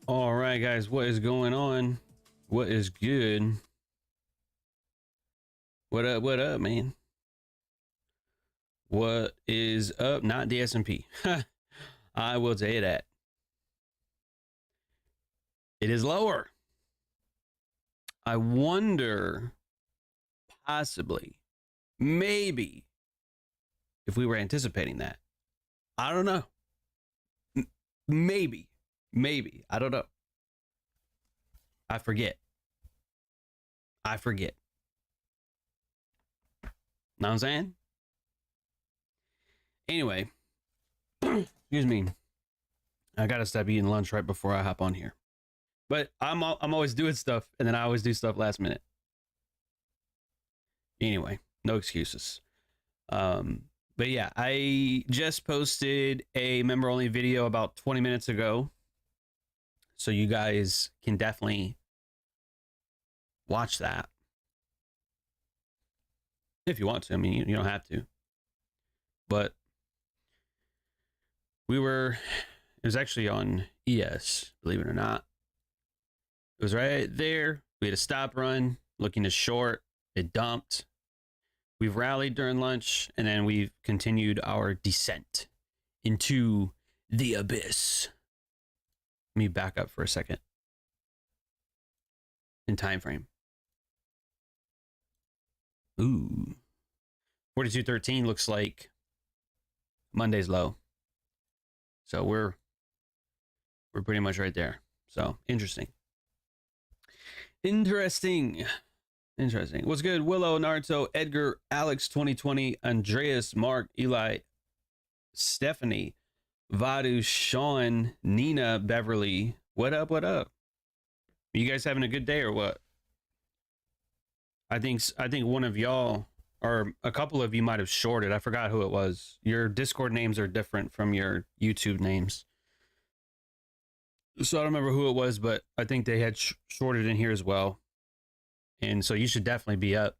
all right, guys. What is going on? What is good? What up, man? What is up? Not the S&P. I will tell you that. It is lower. I wonder, possibly, maybe, if we were anticipating that. I don't know. Maybe. I don't know. I forget. Know what I'm saying? Anyway, excuse me. I gotta stop eating lunch right before I hop on here. But I'm always doing stuff, and then I always do stuff last minute. Anyway, no excuses. But yeah, I just posted a member-only video about 20 minutes ago, so you guys can definitely watch that if you want to. I mean, you don't have to, but it was actually on ES, believe it or not. It was right there. We had a stop run looking to short. It dumped. We've rallied during lunch, and then we've continued our descent into the abyss. Let me back up for a second. In time frame. Ooh. 42.13 looks like Monday's low. So we're pretty much right there. So interesting. What's good? Willow, Naruto, Edgar, Alex 2020, Andreas, Mark, Eli, Stephanie, Vadu, Sean, Nina, Beverly. What up? Are you guys having a good day or what? I think one of y'all or a couple of you might have shorted. I forgot who it was. Your Discord names are different from your YouTube names. So I don't remember who it was, but I think they had shorted in here as well. And so you should definitely be up.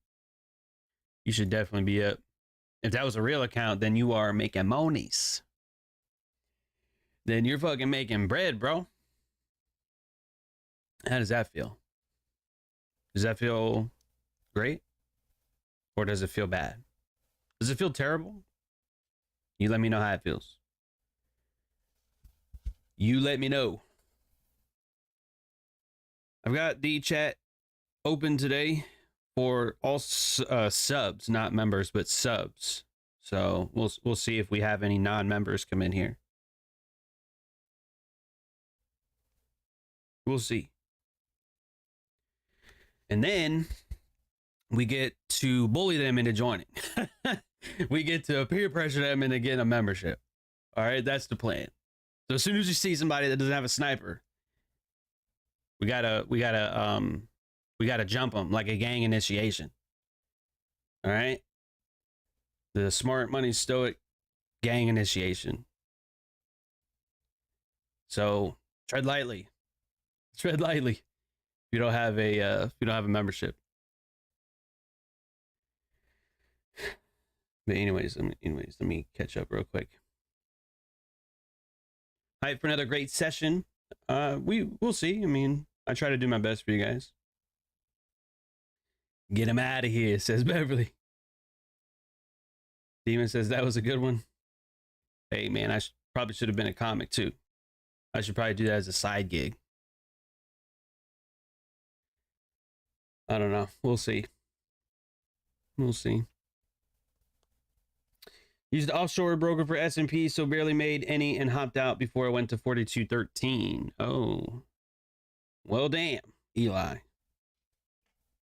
If that was a real account, then you are making monies. Then you're fucking making bread, bro. How does that feel? Does that feel great? Or does it feel bad? Does it feel terrible? You let me know how it feels. You let me know. I've got the chat open today for all subs, not members, but subs. So we'll see if we have any non-members come in here. We'll see. And then we get to bully them into joining. We get to peer pressure them into getting a membership. All right, that's the plan. So as soon as you see somebody that doesn't have a sniper, we gotta jump them like a gang initiation. All right, the smart money Stoic gang initiation. So tread lightly. If you don't have a membership. But anyways, let me catch up real quick. Hype for another great session. We'll see. I mean, I try to do my best for you guys. Get him out of here, says Beverly. Demon says that was a good one. Hey man, I probably should have been a comic too. I should probably do that as a side gig. I don't know. We'll see. Used the offshore broker for S&P, so barely made any and hopped out before it went to 42.13. Oh. Well, damn, Eli.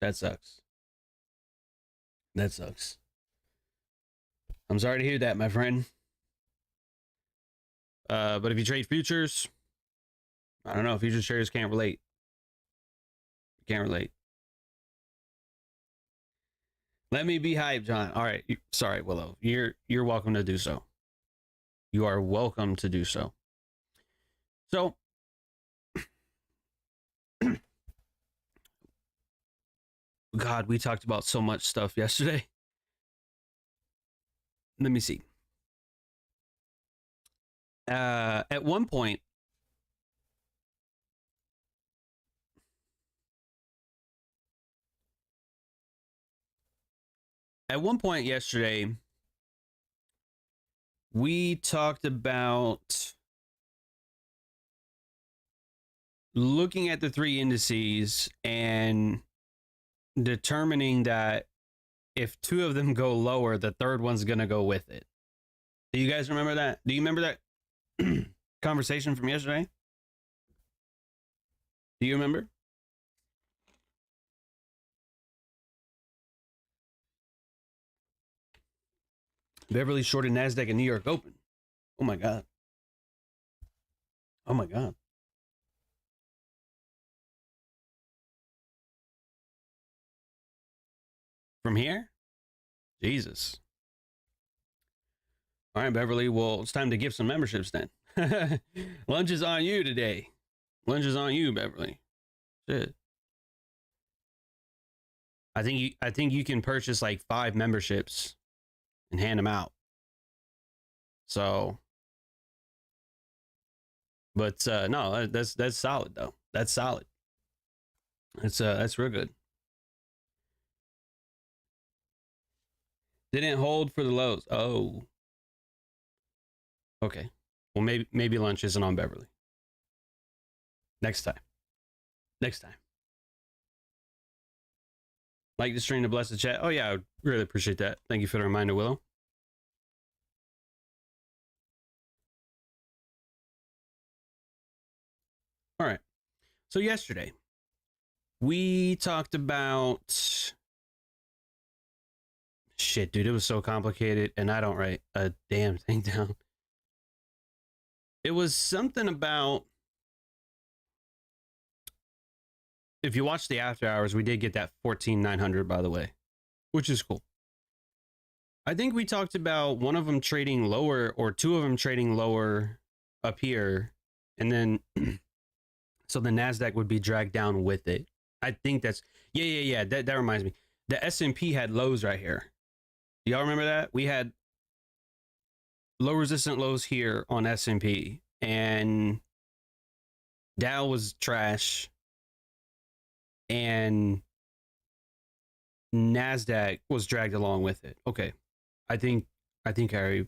That sucks. I'm sorry to hear that, my friend. But if you trade futures, I don't know. Futures traders can't relate. Let me be hyped, John. All right. Sorry, Willow. You're welcome to do so. You are welcome to do so. So, God, we talked about so much stuff yesterday. Let me see. At one point, At one point yesterday, we talked about looking at the three indices and determining that if two of them go lower, the third one's going to go with it. Do you guys remember that? Do you remember that conversation from yesterday? Do you remember? Beverly shorted Nasdaq and New York Open. Oh my God. Oh my God. From here? Jesus. All right, Beverly. Well, it's time to give some memberships then. Lunch is on you today. Lunch is on you, Beverly. Shit. I think you can purchase like 5 memberships and hand them out. So, but no, that's solid though. That's solid. That's real good. Didn't hold for the lows. Oh. Okay. Well, maybe lunch isn't on Beverly. Next time. Next time. Like the stream to bless the chat. Oh yeah, I would really appreciate that. Thank you for the reminder, Willow. All right. So yesterday, we talked about shit, dude. It was so complicated, and I don't write a damn thing down. It was something about, if you watch the after hours, we did get that 14,900, by the way, which is cool. I think we talked about one of them trading lower or two of them trading lower up here, and then so the Nasdaq would be dragged down with it. I think that's yeah. That reminds me. The S&P had lows right here. Y'all remember that? We had low resistant lows here on S&P, and Dow was trash, and Nasdaq was dragged along with it. Okay, I think I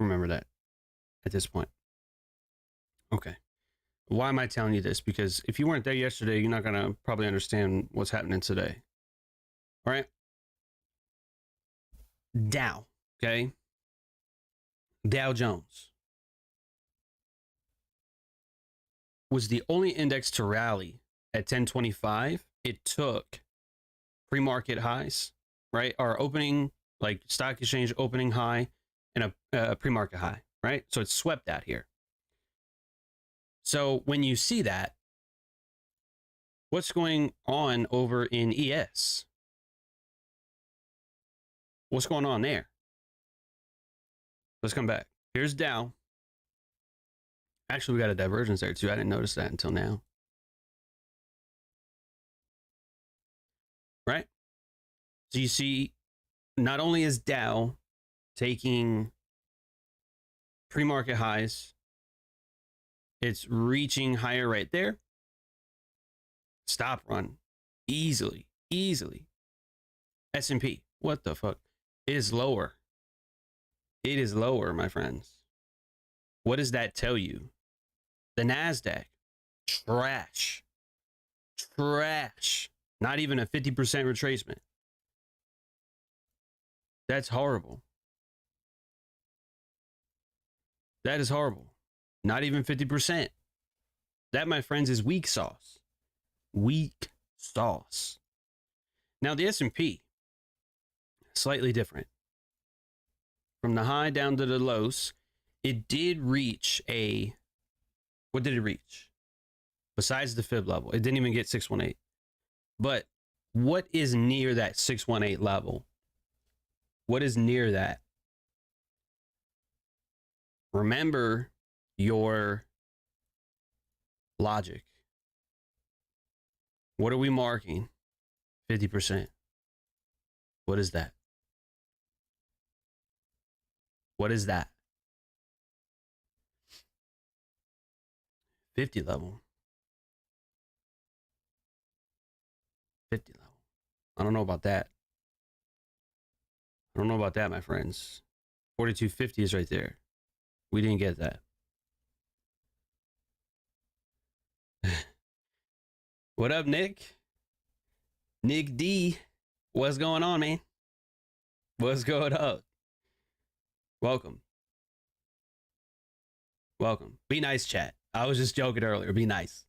remember that at this point. Okay. Why am I telling you this? Because if you weren't there yesterday, you're not going to probably understand what's happening today. All right. Dow. Okay. Dow Jones was the only index to rally at 1025. It took pre-market highs, right? Our opening, like stock exchange opening high and a pre-market high, right? So it swept that here. So when you see that, what's going on over in ES? What's going on there? Let's come back. Here's Dow. Actually, we got a divergence there too. I didn't notice that until now. Right? So you see, not only is Dow taking pre-market highs, it's reaching higher right there. Stop run. Easily. S&P. What the fuck? It is lower. It is lower, my friends. What does that tell you? The Nasdaq. Trash. Not even a 50% retracement. That's horrible. That is horrible. Not even 50%. That, my friends, is weak sauce. Weak sauce. Now, the S&P, slightly different. From the high down to the lows, it did reach a... What did it reach? Besides the fib level, it didn't even get 618. But what is near that 618 level? What is near that? Remember your logic. What are we marking? 50%. What is that? What is that? 50 level. 50 level. I don't know about that. I don't know about that, my friends. 4250 is right there. We didn't get that. What up, Nick? Nick D. What's going on, man? What's going up? Welcome. Welcome. Be nice, chat. I was just joking earlier. Be nice.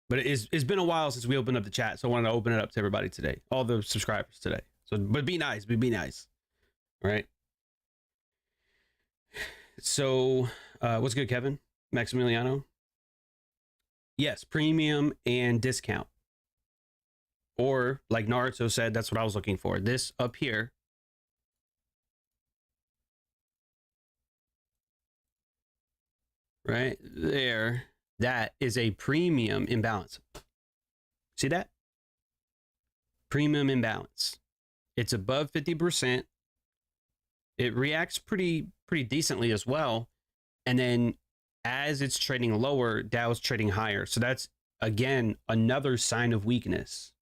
But it's been a while since we opened up the chat, so I wanted to open it up to everybody today. All the subscribers today. So, but be nice. Be nice. All right. So, what's good, Kevin? Maximiliano? Yes, premium and discount. Or, like Naruto said, that's what I was looking for. This up here. Right there. That is a premium imbalance. See that? Premium imbalance. It's above 50%. It reacts pretty decently as well. And then as it's trading lower, Dow's trading higher. So that's, again, another sign of weakness.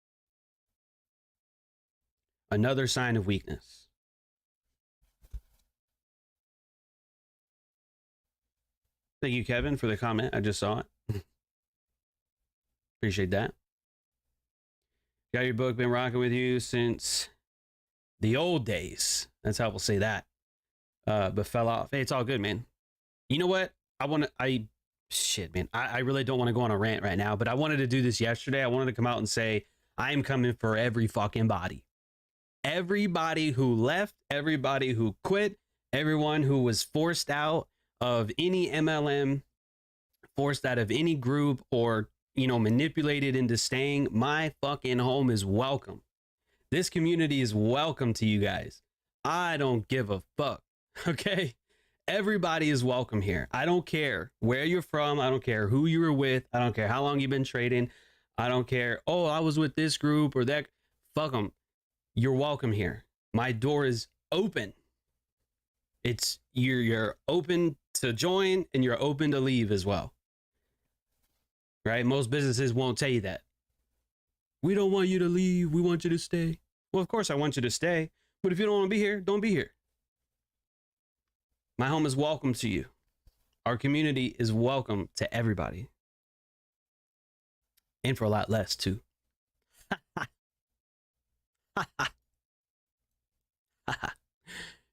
Another sign of weakness. Thank you, Kevin, for the comment. I just saw it. Appreciate that. Got your book, been rocking with you since the old days. That's how we'll say that. But fell off. Hey, it's all good, man. You know what? Shit, man. I really don't want to go on a rant right now, but I wanted to do this yesterday. I wanted to come out and say, I am coming for every fucking body. Everybody who left, everybody who quit, everyone who was forced out of any MLM, forced out of any group, or, you know, manipulated into staying. My fucking home is welcome. This community is welcome to you guys. I don't give a fuck. Okay? Everybody is welcome here. I don't care where you're from. I don't care who you were with. I don't care how long you've been trading. I don't care. Oh, I was with this group or that. Fuck them. You're welcome here. My door is open. You're open to join and you're open to leave as well. Right? Most businesses won't tell you that. We don't want you to leave. We want you to stay. Well, of course I want you to stay. But if you don't want to be here, don't be here. My home is welcome to you. Our community is welcome to everybody. And for a lot less, too.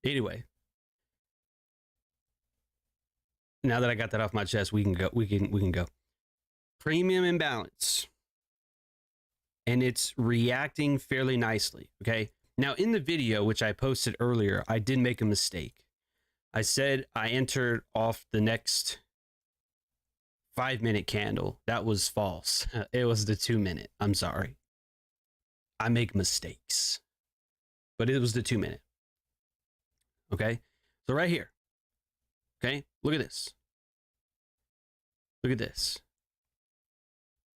Anyway. Now that I got that off my chest, we can go. We can go. Premium imbalance. And it's reacting fairly nicely. Okay. Now in the video, which I posted earlier, I did make a mistake. I said I entered off the next 5-minute candle. That was false. It was the 2-minute. I'm sorry. I make mistakes. But it was the 2-minute. Okay. So right here. Okay. Look at this. Look at this.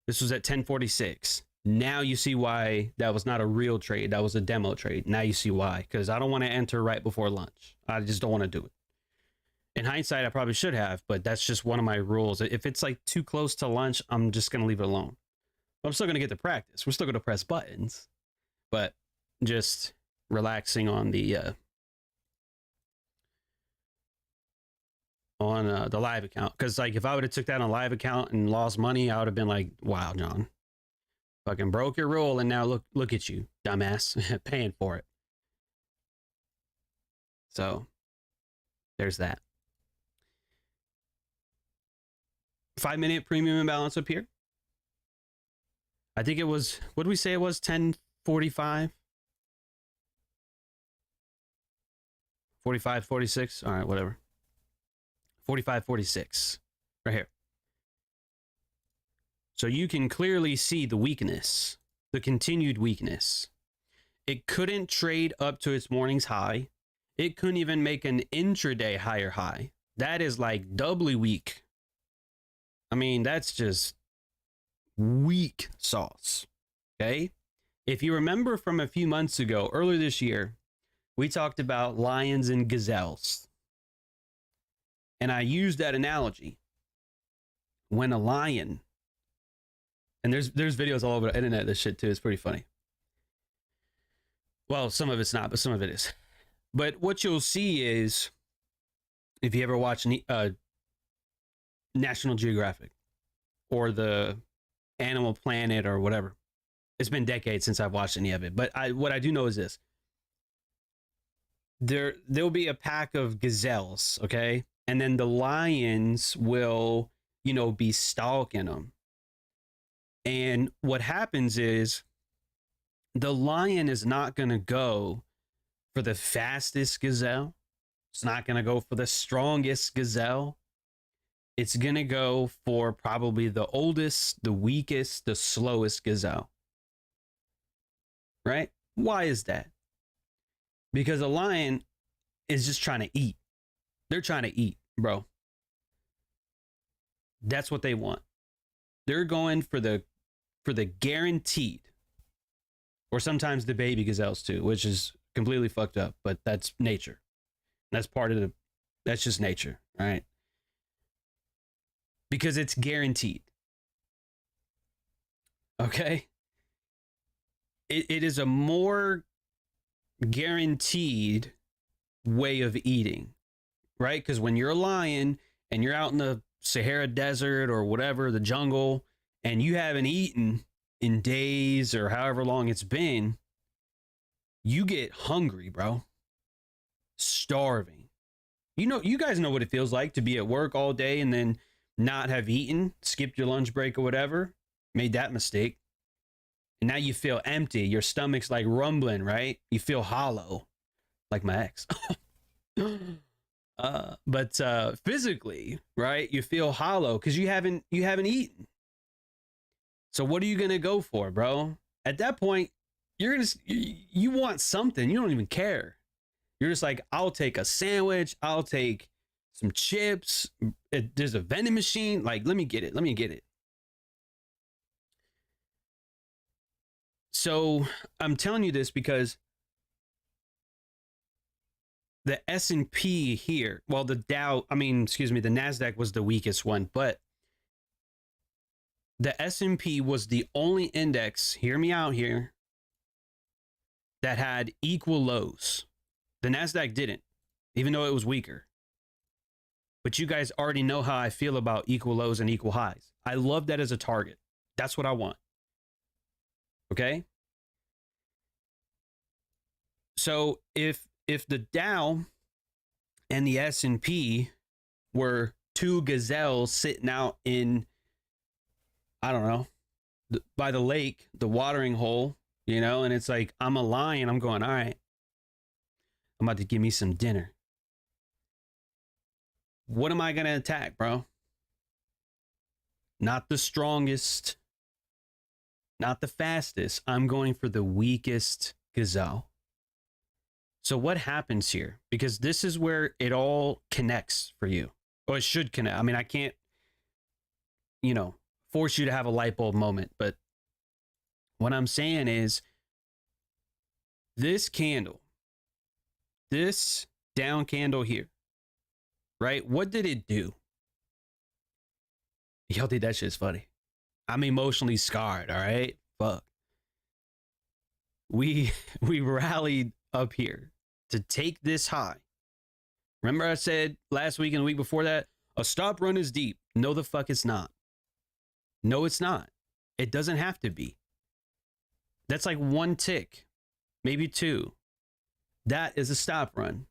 This was at 1046. Now you see why that was not a real trade. That was a demo trade. Now you see why. Because I don't want to enter right before lunch. I just don't want to do it. In hindsight, I probably should have, but that's just one of my rules. If it's like too close to lunch, I'm just going to leave it alone. But I'm still going to get to practice. We're still going to press buttons. But just relaxing on the live account. Because like if I would have took that on a live account and lost money, I would have been like, wow, John. Fucking broke your rule, and now look at you, dumbass, paying for it. So there's that. 5-minute premium imbalance up here. I think it was, what did we say it was? 1045? 45, 46? All right, whatever. 45, 46. Right here. So you can clearly see the weakness, the continued weakness. It couldn't trade up to its morning's high. It couldn't even make an intraday higher high. That is like doubly weak. I mean, that's just weak sauce. Okay. If you remember from a few months ago, earlier this year, we talked about lions and gazelles. And I used that analogy. When a lion, and there's videos all over the internet of this shit too, it's pretty funny. Well, some of it's not, but some of it is. But what you'll see is, if you ever watch National Geographic or the Animal Planet or whatever, it's been decades since I've watched any of it. But what I do know is this: there'll be a pack of gazelles, okay, and then the lions will, be stalking them. And what happens is the lion is not going to go for the fastest gazelle. It's not going to go for the strongest gazelle. It's going to go for probably the oldest, the weakest, the slowest gazelle. Right? Why is that? Because a lion is just trying to eat. They're trying to eat, bro. That's what they want. They're going for the guaranteed, or sometimes the baby gazelles too, which is completely fucked up, but that's nature. That's that's just nature, right? Because it's guaranteed. Okay? It is a more guaranteed way of eating, right? Because when you're a lion and you're out in the Sahara Desert or whatever, the jungle, and you haven't eaten in days or however long it's been, you get hungry, bro. Starving. You guys know what it feels like to be at work all day and then not have eaten, skipped your lunch break or whatever, made that mistake. And now you feel empty. Your stomach's like rumbling, right? You feel hollow, like my ex. But physically, right? You feel hollow because you haven't eaten. So what are you gonna go for, bro? At that point, you want something. You don't even care. You're just like, I'll take a sandwich. I'll take some chips. There's a vending machine. Like, let me get it. Let me get it. So I'm telling you this because the S&P here, well, the Nasdaq was the weakest one, but the S&P was the only index, hear me out here, that had equal lows. The Nasdaq didn't, even though it was weaker. But you guys already know how I feel about equal lows and equal highs. I love that as a target. That's what I want. Okay? So if the Dow and the S&P were two gazelles sitting out in, I don't know, by the lake, the watering hole, and it's like, I'm a lion. I'm going, all right, I'm about to give me some dinner. What am I going to attack, bro? Not the strongest, not the fastest. I'm going for the weakest gazelle. So what happens here? Because this is where it all connects for you. Or it should connect. I mean, I can't, force you to have a light bulb moment. But what I'm saying is this candle, this down candle here, right? What did it do? Y'all think that shit's funny. I'm emotionally scarred, all right? Fuck. We rallied up here to take this high. Remember I said last week and the week before that, a stop run is deep. No, the fuck it's not. No, it's not. It doesn't have to be. That's like one tick, maybe two. That is a stop run.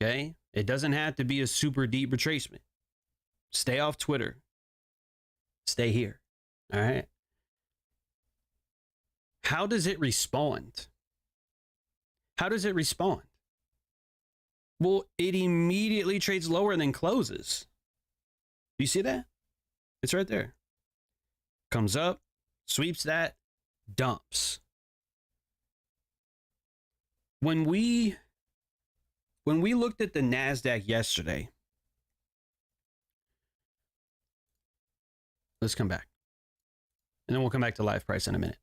Okay? It doesn't have to be a super deep retracement. Stay off Twitter. Stay here. All right? How does it respond? How does it respond? Well, it immediately trades lower and then closes. Do you see that? It's right there. Comes up, sweeps that, dumps. When we looked at the Nasdaq yesterday, let's come back. And then we'll come back to live price in a minute.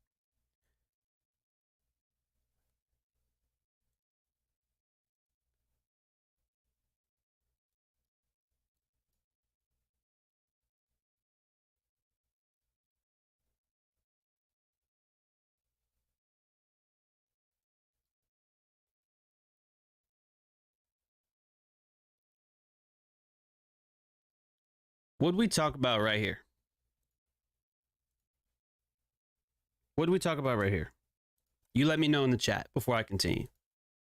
What did we talk about right here? What did we talk about right here? You let me know in the chat before I continue.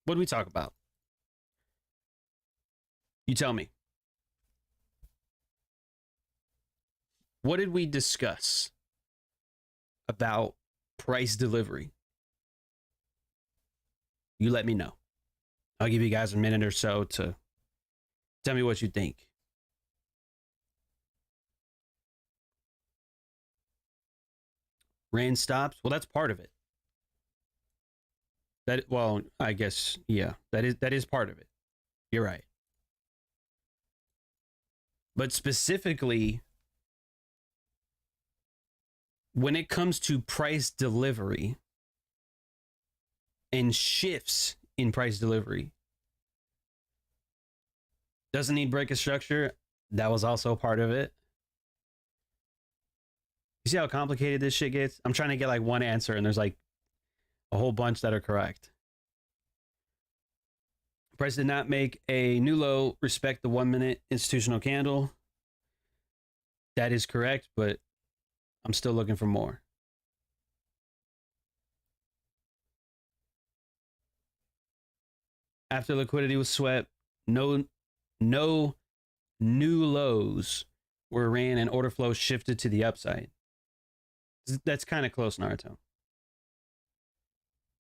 What did we talk about? You tell me. What did we discuss about price delivery? You let me know. I'll give you guys a minute or so to tell me what you think. Rain stops. Well, that's part of it. Well, I guess, yeah, that is part of it. You're right. But specifically, when it comes to price delivery and shifts in price delivery, doesn't need break of structure. That was also part of it. You see how complicated this shit gets? I'm trying to get like one answer and there's like a whole bunch that are correct. Price did not make a new low. Respect the 1 minute institutional candle. That is correct, but I'm still looking for more. After liquidity was swept, no new lows were ran and order flow shifted to the upside. That's kind of close, Naruto.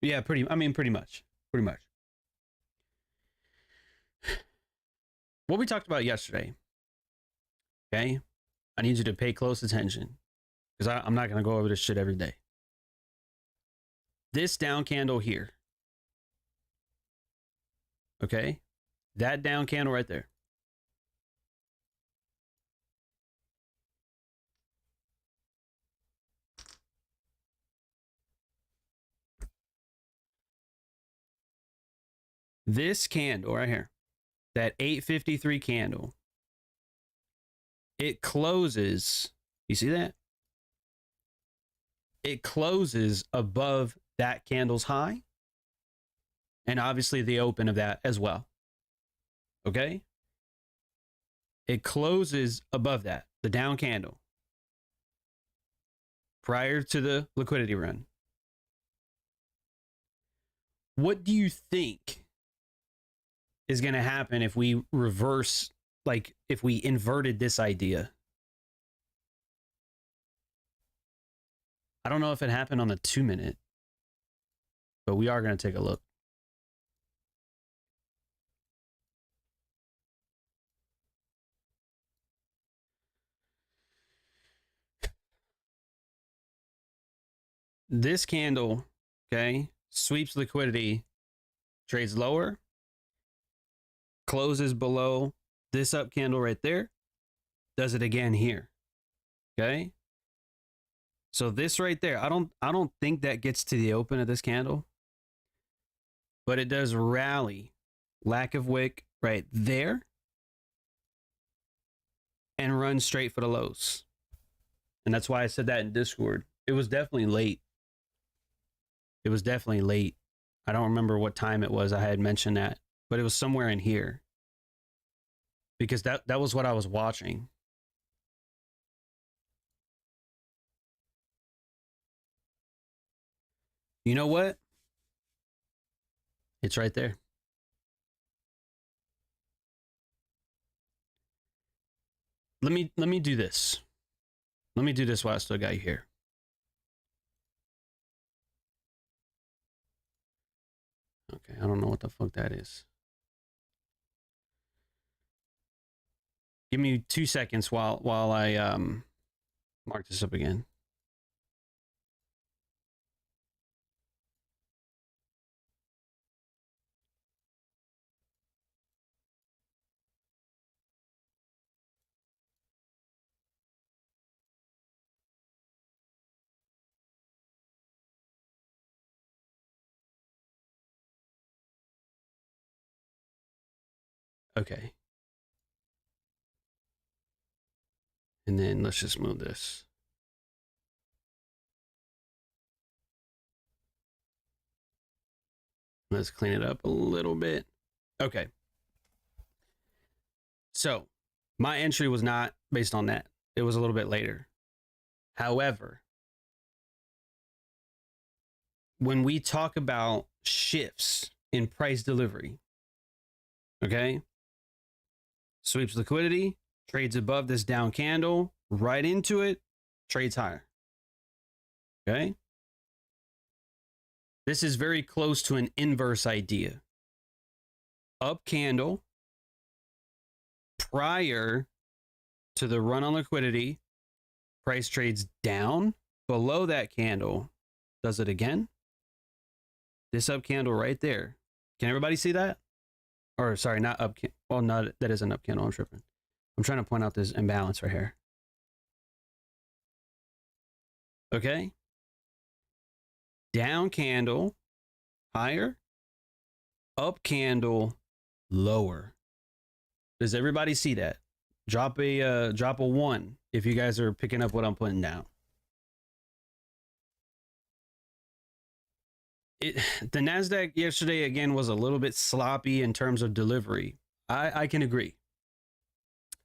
Yeah, pretty much. What we talked about yesterday, okay? I need you to pay close attention because I'm not going to go over this shit every day. This down candle here, okay? That down candle right there. This candle right here, that 853 candle, it closes, you see that? It closes above that candle's high and obviously the open of that as well. Okay? It closes above that, the down candle, prior to the liquidity run. What do you think is going to happen if we reverse, like if we inverted this idea? I don't know if it happened on the 2 minute, but we are going to take a look. This candle, okay, sweeps liquidity, trades lower, closes below this up candle right there, does it again here. Okay? So this right there, I don't think that gets to the open of this candle, but it does rally, lack of wick right there, and run straight for the lows. And that's why I said that in Discord. It was definitely late. It was definitely late. I don't remember what time it was. I had mentioned that, but it was somewhere in here because that was what I was watching. You know what? It's right there. Let me do this. Let me do this while I still got you here. Okay, I don't know what the fuck that is. Give me 2 seconds while I mark this up again. Okay. And then let's just move this. Let's clean it up a little bit. Okay. So My entry was not based on that. It was a little bit later. However, when we talk about shifts in price delivery, okay, sweeps liquidity, trades above this down candle, right into it, trades higher. Okay. This is very close to an inverse idea. Up candle prior to the run on liquidity, price trades down below that candle, does it again. This up candle right there. Can everybody see that? Or sorry, not up. Well, not that is an up candle. I'm tripping. I'm trying to point out this imbalance right here. Okay. Down candle higher, up candle lower. Does everybody see that? Drop a 1 if you guys are picking up what I'm putting down. The Nasdaq yesterday again was a little bit sloppy in terms of delivery. I can agree.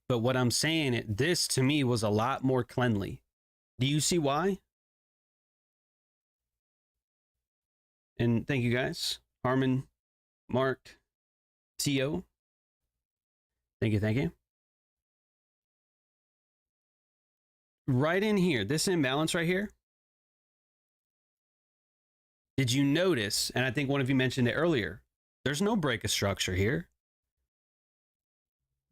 But what I'm saying, this to me was a lot more cleanly. Do you see why? And thank you guys. Harmon, Mark, Tio. Thank you, thank you. Right in here, this imbalance right here. Did you notice, and I think one of you mentioned it earlier, there's no break of structure here.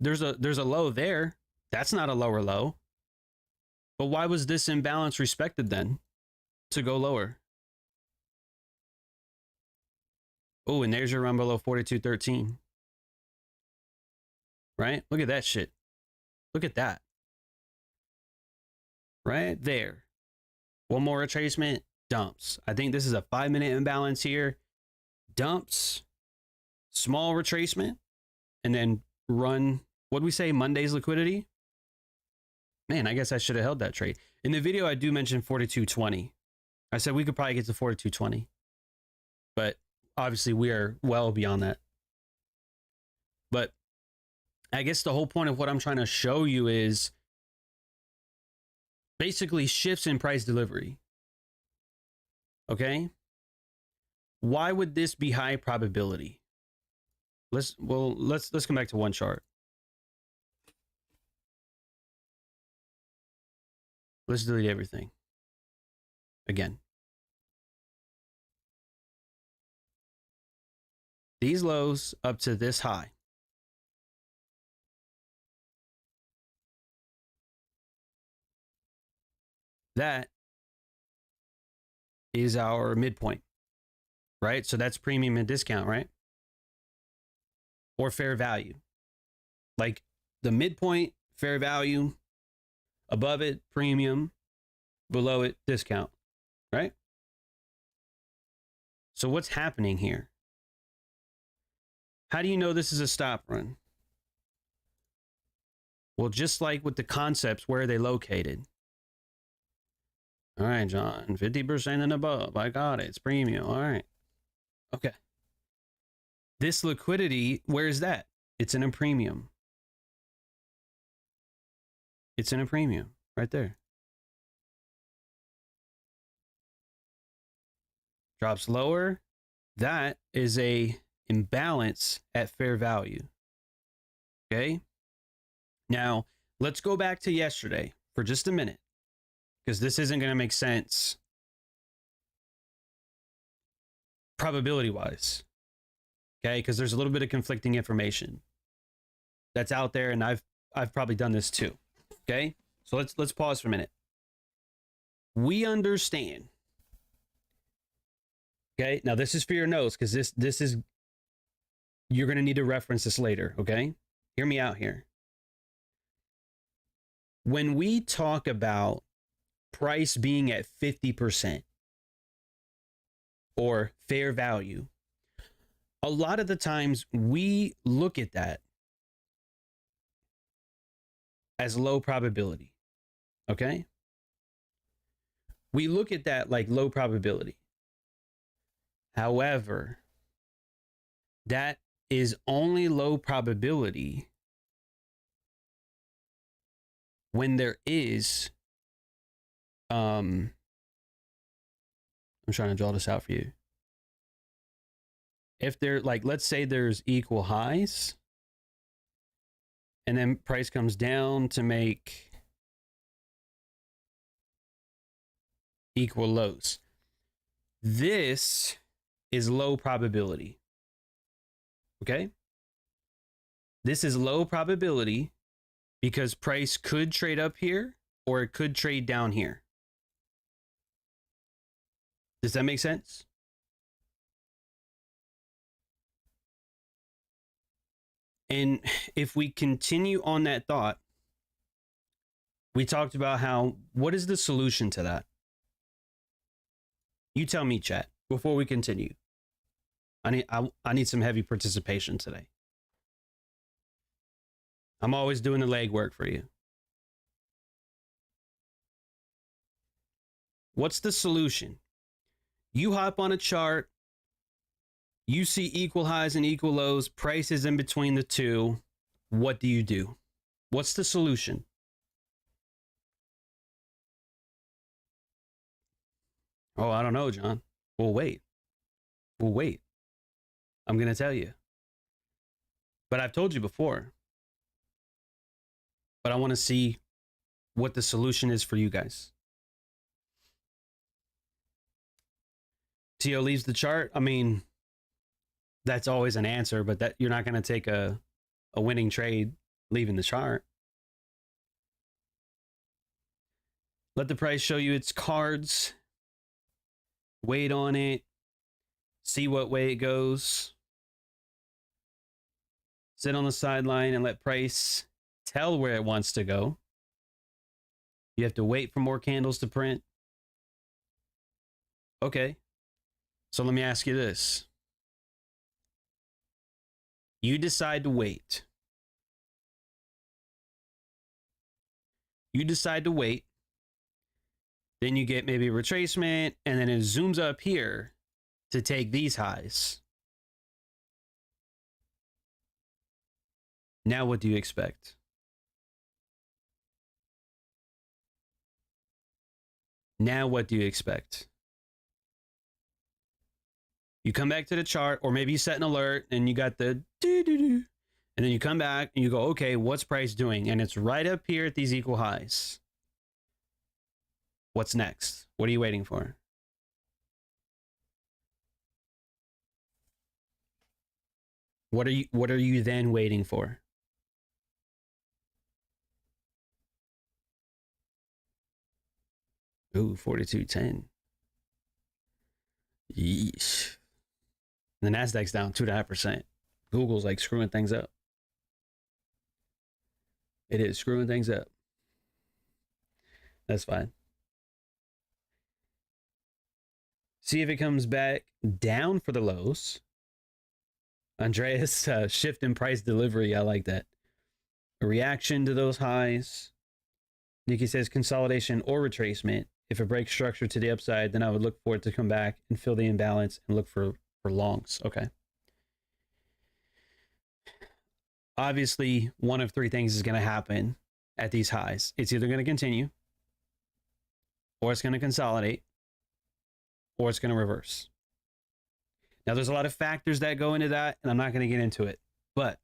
There's a low there. That's not a lower low. But why was this imbalance respected then to go lower? Oh, and there's your run below 42.13. Right? Look at that shit. Look at that. Right there. One more retracement, dumps. I think this is a 5-minute imbalance here. Dumps, small retracement, and then run, what do we say, Monday's liquidity? Man, I guess I should have held that trade. In the video, I do mention 42.20. I said we could probably get to 42.20. But obviously, we are well beyond that. But I guess the whole point of what I'm trying to show you is basically shifts in price delivery. Okay? Why would this be high probability? Let's come back to one chart. Let's delete everything. Again. These lows up to this high. That is our midpoint, right? So that's premium and discount, right? Or fair value. Like the midpoint, fair value, above it, premium, below it, discount, right? So what's happening here? How do you know this is a stop run? Well, just like with the concepts, where are they located? All right, John, 50% and above. I got it. It's premium. All right. Okay. This liquidity, where is that? It's in a premium. It's in a premium right there. Drops lower. That is a imbalance at fair value. Okay. Now, let's go back to yesterday for just a minute, because this isn't going to make sense probability wise. Okay. Because there's a little bit of conflicting information that's out there, and I've probably done this too. Okay. So let's pause for a minute. We understand. Okay. Now this is for your notes, because this is, you're going to need to reference this later. Okay. Hear me out here. When we talk about price being at 50% or fair value, a lot of the times we look at that as low probability. Okay. We look at that like low probability. However, that is only low probability when there is, I'm trying to draw this out for you. If there, like, let's say there's equal highs and then price comes down to make equal lows. This is low probability. Okay? This is low probability because price could trade up here or it could trade down here. Does that make sense? And if we continue on that thought, we talked about how, what is the solution to that? You tell me, chat, before we continue. I need some heavy participation today. I'm always doing the legwork for you. What's the solution? You hop on a chart, you see equal highs and equal lows, prices in between the two. What do? What's the solution? Oh, I don't know, John. We'll wait. We'll wait. I'm going to tell you. But I've told you before. But I want to see what the solution is for you guys. Tio leaves the chart. I mean, that's always an answer, but that you're not going to take a winning trade leaving the chart. Let the price show you its cards. Wait on it. See what way it goes. Sit on the sideline and let price tell where it wants to go. You have to wait for more candles to print. Okay. So let me ask you this. You decide to wait. You decide to wait. Then you get maybe a retracement, and then it zooms up here to take these highs. Now what do you expect? Now what do you expect? You come back to the chart, or maybe you set an alert and you got the doo-doo-doo. And then you come back and you go, okay, what's price doing? And it's right up here at these equal highs. What's next? What are you waiting for? What are you then waiting for? Ooh, 42.10. Yeesh. The Nasdaq's down 2.5%. Google's like screwing things up. It is screwing things up. That's fine. See if it comes back down for the lows. Andreas, shift in price delivery. I like that. A reaction to those highs. Nikki says consolidation or retracement. If it breaks structure to the upside, then I would look for it to come back and fill the imbalance and look for longs. Okay. Obviously, one of three things is going to happen at these highs. It's either going to continue, or it's going to consolidate, or it's going to reverse. Now, there's a lot of factors that go into that, and I'm not going to get into it. But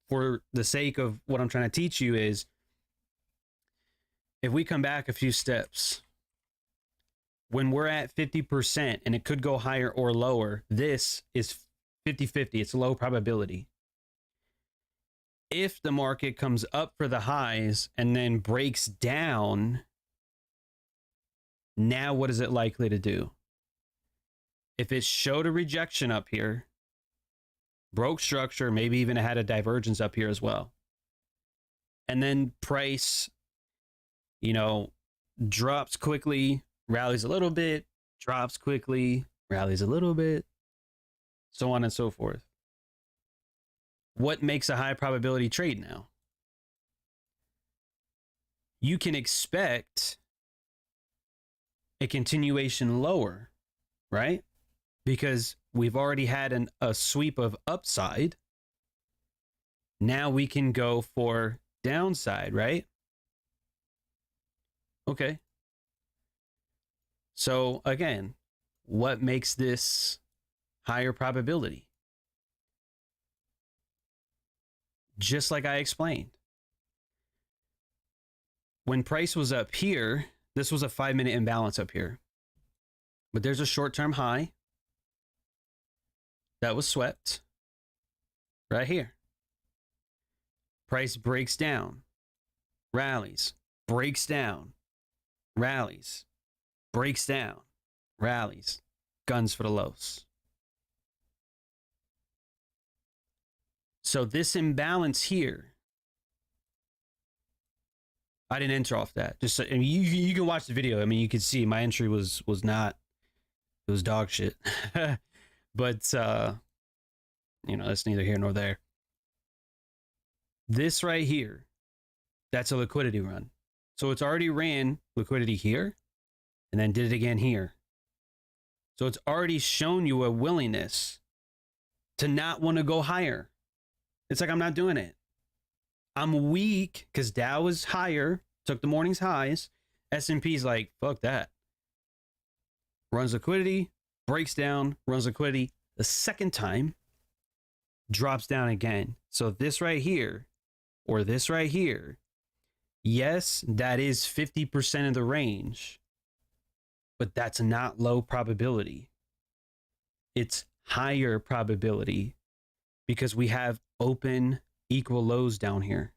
for the sake of what I'm trying to teach you is, if we come back a few steps, when we're at 50%, and it could go higher or lower, this is 50-50. It's low probability. If the market comes up for the highs and then breaks down, now what is it likely to do? If it showed a rejection up here, broke structure, maybe even had a divergence up here as well, and then price, drops quickly, rallies a little bit, drops quickly, rallies a little bit, so on and so forth. What makes a high probability trade now? You can expect a continuation lower, right? Because we've already had a sweep of upside. Now we can go for downside, right? Okay. So again, what makes this higher probability? Just like I explained. When price was up here, this was a 5-minute imbalance up here. But there's a short-term high that was swept right here. Price breaks down, rallies, breaks down, rallies, breaks down, rallies, guns for the lows. So this imbalance here, I didn't enter off that. Just, I mean, you can watch the video. I mean, you can see my entry was not, it was dog shit. But you know, that's neither here nor there. This right here, that's a liquidity run. So it's already ran liquidity here and then did it again here. So it's already shown you a willingness to not want to go higher. It's like, I'm not doing it. I'm weak because Dow was higher, took the morning's highs. S&P's like, fuck that. Runs liquidity, breaks down, runs liquidity. The second time, drops down again. So this right here, or this right here, yes, that is 50% of the range, but that's not low probability. It's higher probability because we have open equal lows down here.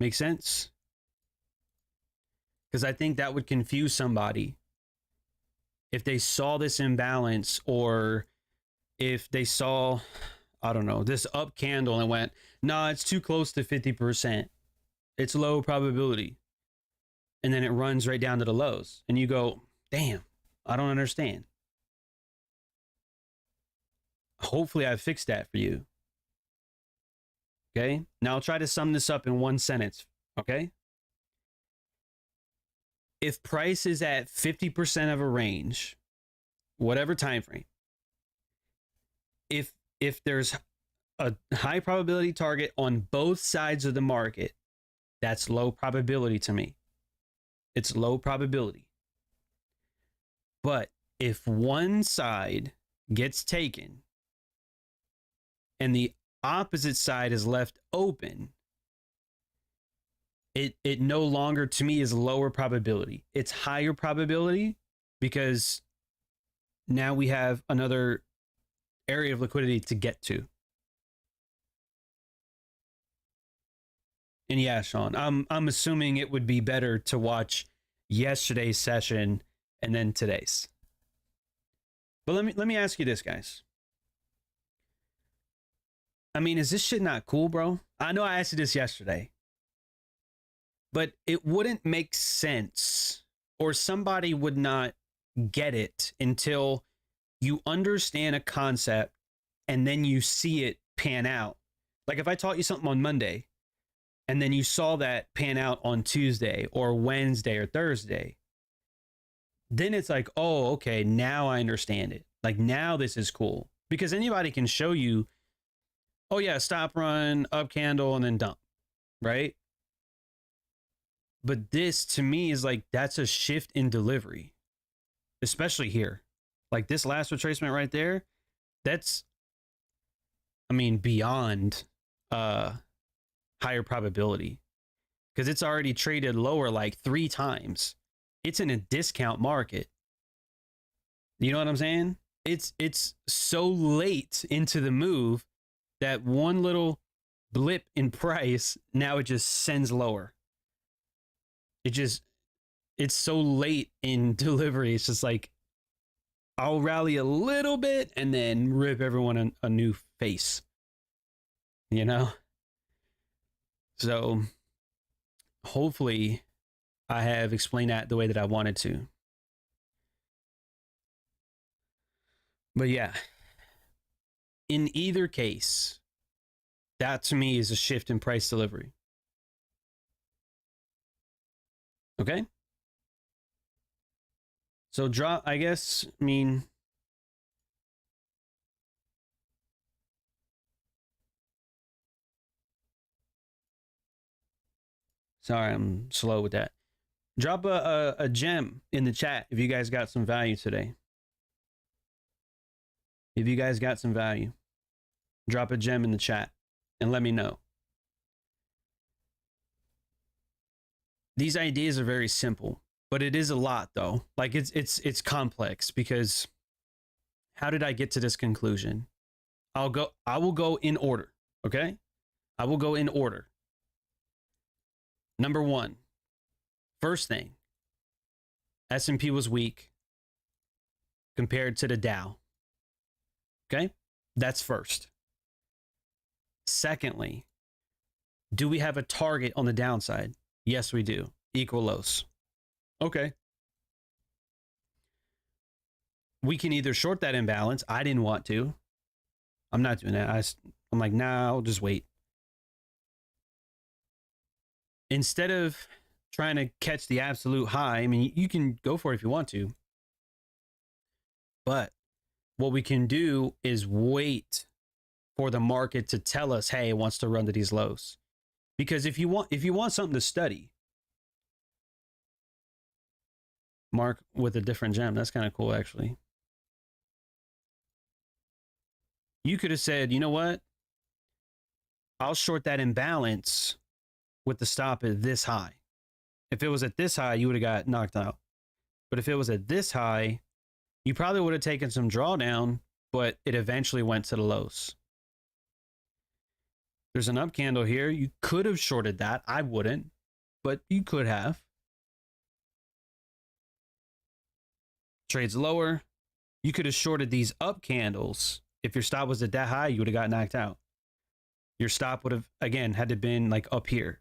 Make sense? Because I think that would confuse somebody if they saw this imbalance, or if they saw, I don't know, this up candle and went, nah, it's too close to 50%. It's low probability. And then it runs right down to the lows. And you go, damn, I don't understand. Hopefully I fixed that for you. Okay. Now I'll try to sum this up in one sentence. Okay. If price is at 50% of a range, whatever time frame, if there's a high probability target on both sides of the market, that's low probability to me. It's low probability. But if one side gets taken and the opposite side is left open, it no longer, to me, is lower probability. It's higher probability because now we have another area of liquidity to get to. And yeah, Sean, I'm assuming it would be better to watch yesterday's session and then today's. But let me ask you this, guys. I mean, is this shit not cool, bro? I know I asked you this yesterday, but it wouldn't make sense, or somebody would not get it until you understand a concept and then you see it pan out. Like if I taught you something on Monday and then you saw that pan out on Tuesday or Wednesday or Thursday, then it's like, oh, okay, now I understand it. Like now this is cool. Because anybody can show you, oh yeah, stop, run, up candle, and then dump, right? But this to me is like, that's a shift in delivery, especially here. Like this last retracement right there, that's, I mean, beyond higher probability, because it's already traded lower like 3 times. It's in a discount market. You know what I'm saying? It's so late into the move that one little blip in price, now it just sends lower. It's so late in delivery. It's just like, I'll rally a little bit and then rip everyone a new face, you know? So hopefully I have explained that the way that I wanted to. But yeah, in either case, that to me is a shift in price delivery. Okay. So drop, I guess, I mean, Sorry, I'm slow with that. Drop a gem in the chat if you guys got some value today. If you guys got some value, drop a gem in the chat and let me know. These ideas are very simple, but it is a lot though. Like it's complex because how did I get to this conclusion? I will go in order, okay? I will go in order. Number one, first thing, S&P was weak compared to the Dow. Okay? That's first. Secondly, do we have a target on the downside? Yes, we do. Equal lows. Okay. We can either short that imbalance. I didn't want to. I'm not doing that. I'm like, nah, I'll just wait. Instead of trying to catch the absolute high, I mean, you can go for it if you want to. But what we can do is wait for the market to tell us, hey, it wants to run to these lows. Because if you want something to study, Mark with a different gem, that's kind of cool actually. You could have said, you know what? I'll short that imbalance with the stop at this high. If it was at this high, you would have got knocked out. But if it was at this high, you probably would have taken some drawdown, but it eventually went to the lows. There's an up candle here. You could have shorted that. I wouldn't, but you could have. Trades lower. You could have shorted these up candles. If your stop was at that high, you would have got knocked out. Your stop would have, again, had to been like up here.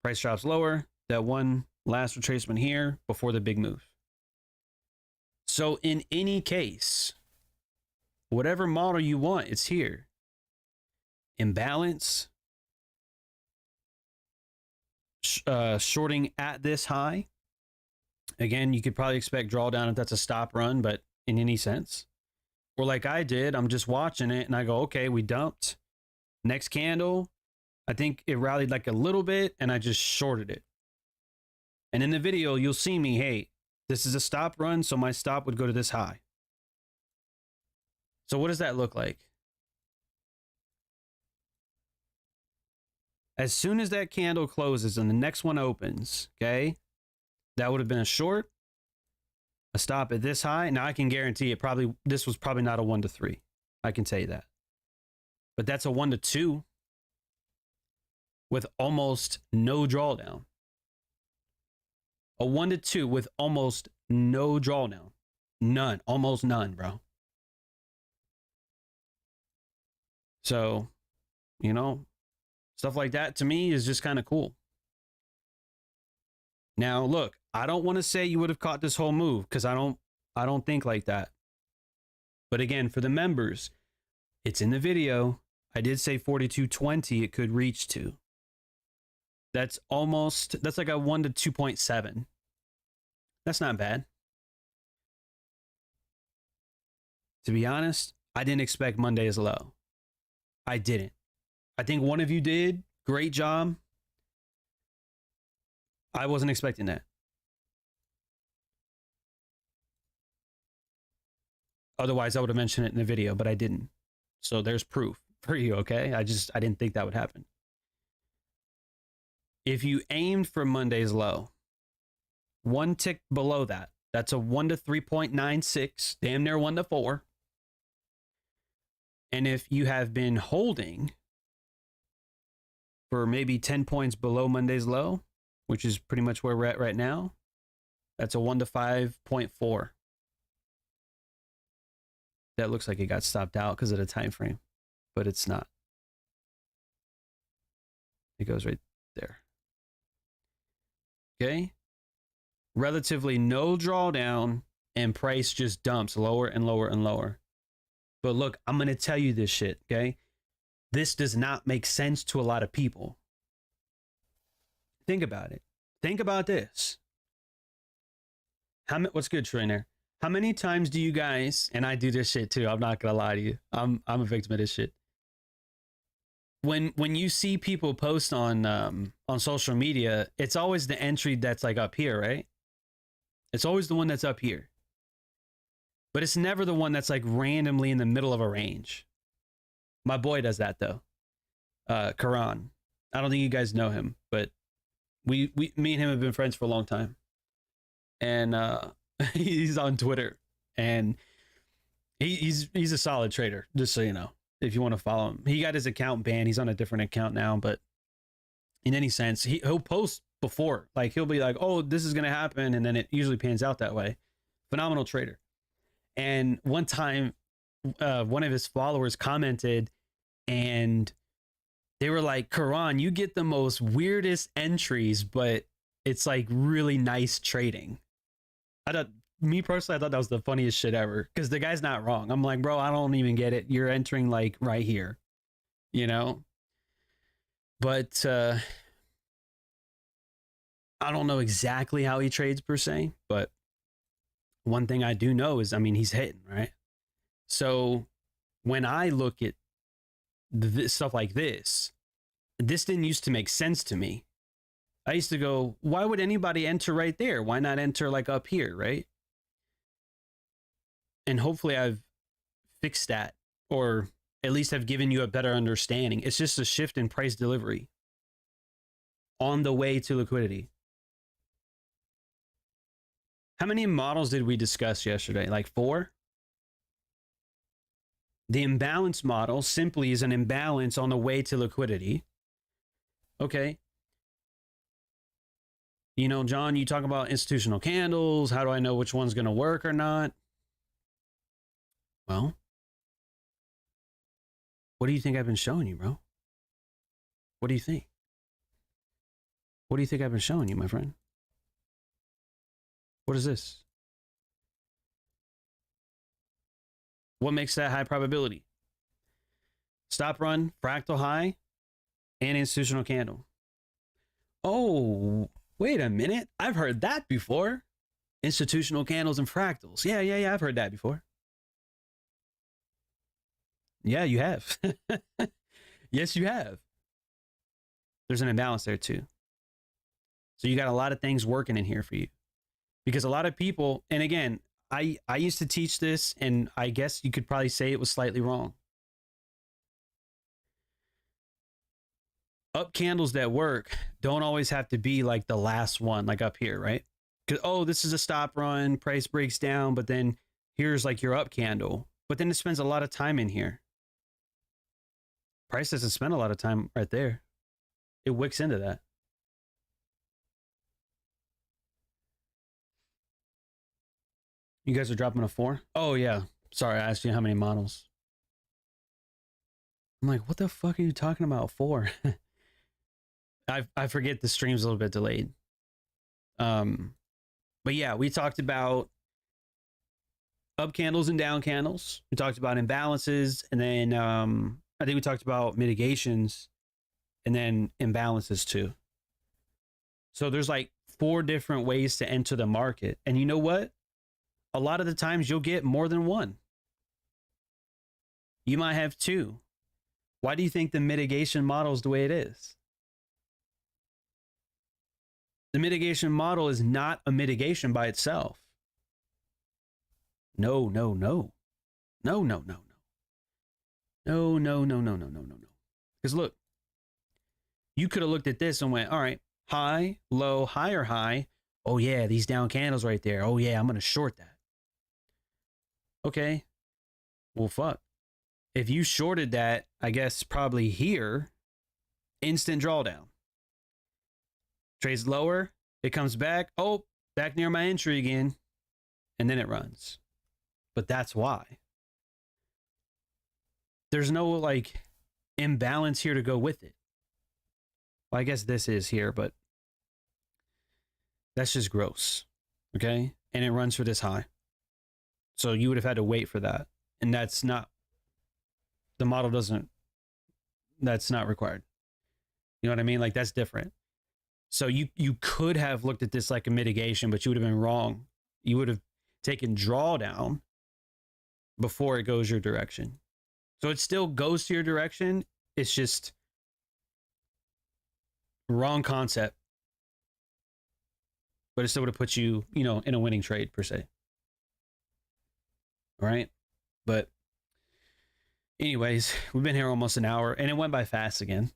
Price drops lower. That one last retracement here before the big move. So in any case, whatever model you want, it's here. Imbalance. Shorting at this high. Again, you could probably expect drawdown if that's a stop run, but in any sense. Or like I did, I'm just watching it and I go, okay, we dumped. Next candle, I think it rallied like a little bit and I just shorted it. And in the video, you'll see me, hey, this is a stop run, so my stop would go to this high. So what does that look like? As soon as that candle closes and the next one opens, okay, that would have been a short, a stop at this high. Now I can guarantee this was probably not a 1 to 3. I can tell you that. But that's a 1 to 2 with almost no drawdown. A 1 to 2 with almost no drawdown. None, almost none, bro. So, you know, stuff like that to me is just kind of cool. Now, look, I don't want to say you would have caught this whole move because I don't think like that. But again, for the members, it's in the video. I did say 42.20 it could reach to. That's like a 1 to 2.7. That's not bad. To be honest, I didn't expect Monday as low. I didn't. I think one of you did. Great job. I wasn't expecting that. Otherwise, I would have mentioned it in the video, but I didn't. So there's proof for you, okay? I didn't think that would happen. If you aimed for Monday's low, one tick below that, that's a 1 to 3.96, damn near 1 to 4. And if you have been holding for maybe 10 points below Monday's low, which is pretty much where we're at right now, that's a 1 to 5.4. That looks like it got stopped out because of the time frame, but it's not. It goes right there. Okay. Relatively no drawdown and price just dumps lower and lower and lower. But look, I'm going to tell you this shit, okay? This does not make sense to a lot of people. Think about it. Think about this. What's good, trainer? How many times do you guys, and I do this shit too, I'm not going to lie to you. I'm a victim of this shit. when you see people post on social media, it's always the entry that's like up here, right? It's always the one that's up here. But it's never the one that's like randomly in the middle of a range. My boy does that though. Karan. I don't think you guys know him, but me and him have been friends for a long time. And he's on Twitter, and he's a solid trader, just so you know, if you want to follow him. He got his account banned. He's on a different account now, but in any sense, he'll post before. Like, he'll be like, oh, this is going to happen, and then it usually pans out that way. Phenomenal trader. And one time, one of his followers commented, and they were like, Karan, you get the most weirdest entries, but it's like really nice trading. Me personally, I thought that was the funniest shit ever, because the guy's not wrong. I'm like, bro, I don't even get it. You're entering like right here, you know? But I don't know exactly how he trades per se, but one thing I do know is, I mean, he's hitting, right? So when I look at stuff like this didn't used to make sense to me. I used to go, why would anybody enter right there? Why not enter like up here, right? And hopefully I've fixed that, or at least have given you a better understanding. It's just a shift in price delivery on the way to liquidity. How many models did we discuss yesterday? Like 4? The imbalance model simply is an imbalance on the way to liquidity. Okay. You know, John, you talk about institutional candles. How do I know which one's going to work or not? Well, what do you think I've been showing you, bro? What do you think? What do you think I've been showing you, my friend? What is this? What makes that high probability? Stop run, fractal high, and institutional candle. Oh, wait a minute. I've heard that before. Institutional candles and fractals. Yeah. I've heard that before. Yeah, you have. Yes, you have. There's an imbalance there too. So you got a lot of things working in here for you. Because a lot of people, and again, I used to teach this, and I guess you could probably say it was slightly wrong. Up candles that work don't always have to be like the last one, like up here, right? Because, oh, this is a stop run, price breaks down, but then here's like your up candle. But then it spends a lot of time in here. Price doesn't spend a lot of time right there. It wicks into that. You guys are dropping a 4? Oh, yeah. Sorry, I asked you how many models. I'm like, what the fuck are you talking about 4? I forget the stream's a little bit delayed. But yeah, we talked about up candles and down candles. We talked about imbalances, and then I think we talked about mitigations, and then imbalances too. So there's like 4 different ways to enter the market. And you know what? A lot of the times you'll get more than one. You might have 2. Why do you think the mitigation model is the way it is? The mitigation model is not a mitigation by itself. No. Because look, you could have looked at this and went, all right, high, low, higher, high. Oh yeah, these down candles right there. Oh yeah, I'm going to short that. Okay. Well, fuck. If you shorted that, I guess probably here, instant drawdown. Trades lower, it comes back. Oh, back near my entry again. And then it runs. But that's why. There's no like imbalance here to go with it. Well, I guess this is here, but that's just gross. Okay. And it runs for this high. So you would have had to wait for that. And that's not, the model doesn't, that's not required. You know what I mean? Like, that's different. So you could have looked at this like a mitigation, but you would have been wrong. You would have taken drawdown before it goes your direction. So it still goes to your direction. It's just Wrong concept. But it still would have put you, you know, in a winning trade per se. All right. But anyways, we've been here almost an hour and it went by fast again.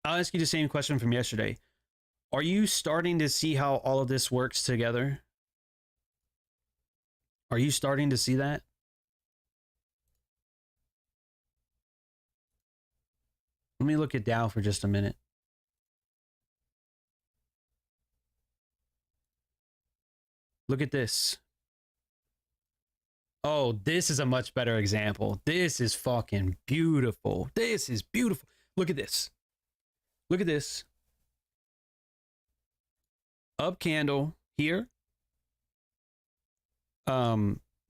I'll ask you the same question from yesterday. Are you starting to see how all of this works together? Are you starting to see that? Let me look at Dow for just a minute. Look at this. Oh, this is a much better example. This is fucking beautiful. This is beautiful. Look at this. Look at this. Up candle here.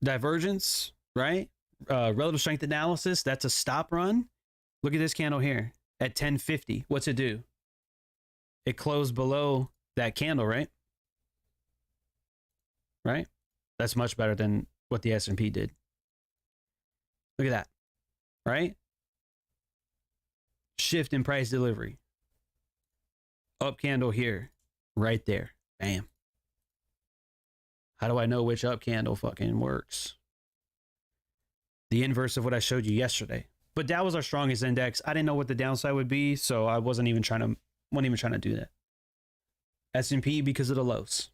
Divergence, right? Relative strength analysis. That's a stop run. Look at this candle here at 1050. What's it do? It closed below that candle, right? Right? That's much better than what the S&P did. Look at that. Right? Shift in price delivery. Up candle here. Right there. Bam. How do I know which up candle fucking works? The inverse of what I showed you yesterday. But Dow was our strongest index. I didn't know what the downside would be, so I wasn't even trying to do that. S&P because of the lows.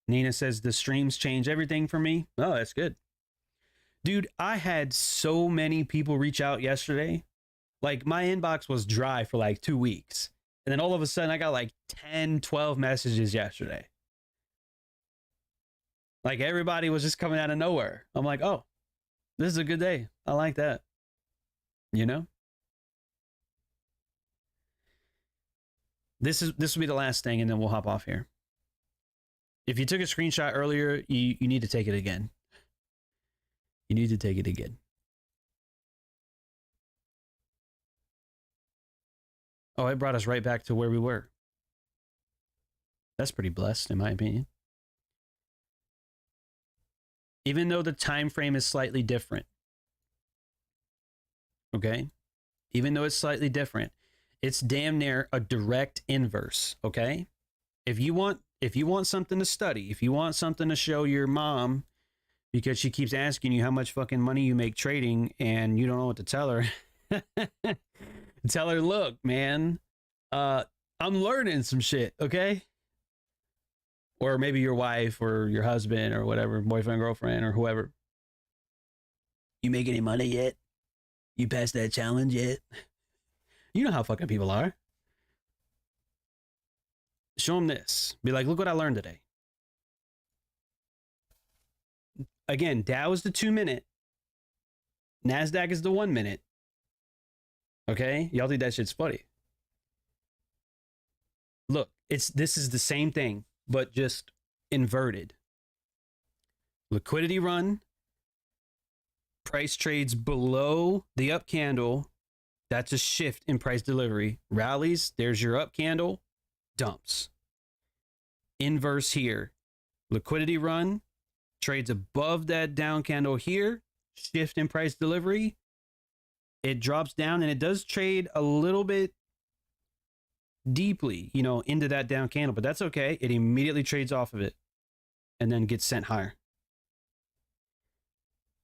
Nina says the streams change everything for me. Oh, that's good. Dude, I had so many people reach out yesterday. Like my inbox was dry for like 2 weeks. And then all of a sudden I got like 10, 12 messages yesterday. Like everybody was just coming out of nowhere. I'm like, oh, this is a good day. I like that. You know? This will be the last thing and then we'll hop off here. If you took a screenshot earlier, you need to take it again. You need to take it again. Oh, it brought us right back to where we were. That's pretty blessed, in my opinion. Even though the time frame is slightly different. Okay? Even though it's slightly different, it's damn near a direct inverse, okay? If you want something to study, if you want something to show your mom because she keeps asking you how much fucking money you make trading and you don't know what to tell her, tell her, look, man, I'm learning some shit, okay? Or maybe your wife or your husband or whatever, boyfriend, girlfriend, or whoever. You make any money yet? You passed that challenge yet? You know how fucking people are. Show them this. Be like, look what I learned today. Again, Dow is the 2 minute. Nasdaq is the 1 minute. Okay? Y'all think that shit's funny. Look, this is the same thing, but just inverted. Liquidity run. Price trades below the up candle. That's a shift in price delivery. Rallies, there's your up candle. Dumps. Inverse here. Liquidity run. Trades above that down candle here. Shift in price delivery. It drops down and it does trade a little bit deeply, you know, into that down candle, but that's okay. It immediately trades off of it and then gets sent higher.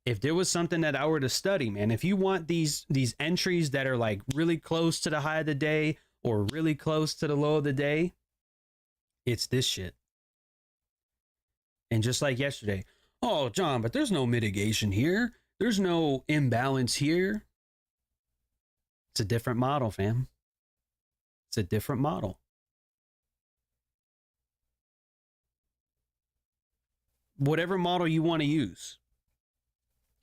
If there was something that I were to study, man, if you want these entries that are like really close to the high of the day or really close to the low of the day, it's this shit. And just like yesterday, oh, John, but there's no mitigation here. There's no imbalance here. It's a different model, fam. It's a different model. Whatever model you want to use.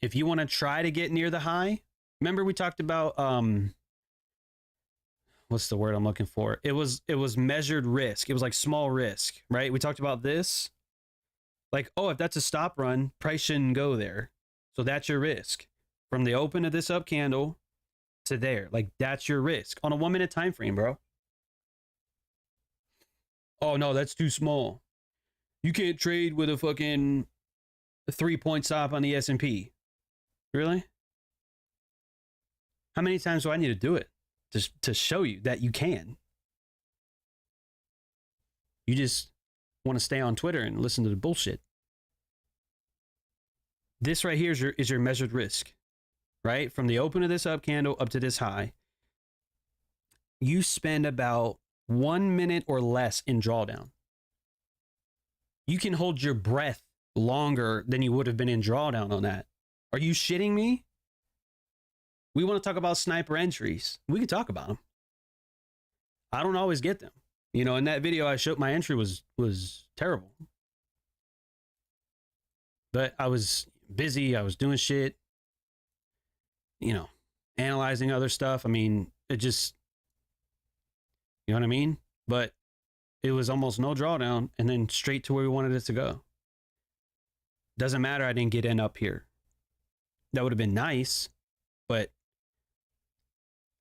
If you want to try to get near the high, remember we talked about what's the word I'm looking for? It was measured risk. It was like small risk, right? We talked about this. Like, oh, if that's a stop run, price shouldn't go there. So that's your risk. From the open of this up candle to there. Like, that's your risk on a 1 minute time frame, bro. Oh no, that's too small. You can't trade with a fucking 3-point stop on the S&P. Really? How many times do I need to do it to show you that you can? You just want to stay on Twitter and listen to the bullshit. This right here is your measured risk, right? From the open of this up candle up to this high, you spend about 1 minute or less in drawdown. You can hold your breath longer than you would have been in drawdown on that. Are you shitting me? We want to talk about sniper entries. We can talk about them. I don't always get them. You know, in that video I showed, my entry was terrible. But I was busy. I was doing shit. You know, analyzing other stuff. I mean, it just, you know what I mean? But it was almost no drawdown and then straight to where we wanted it to go. Doesn't matter. I didn't get in up here. That would have been nice, but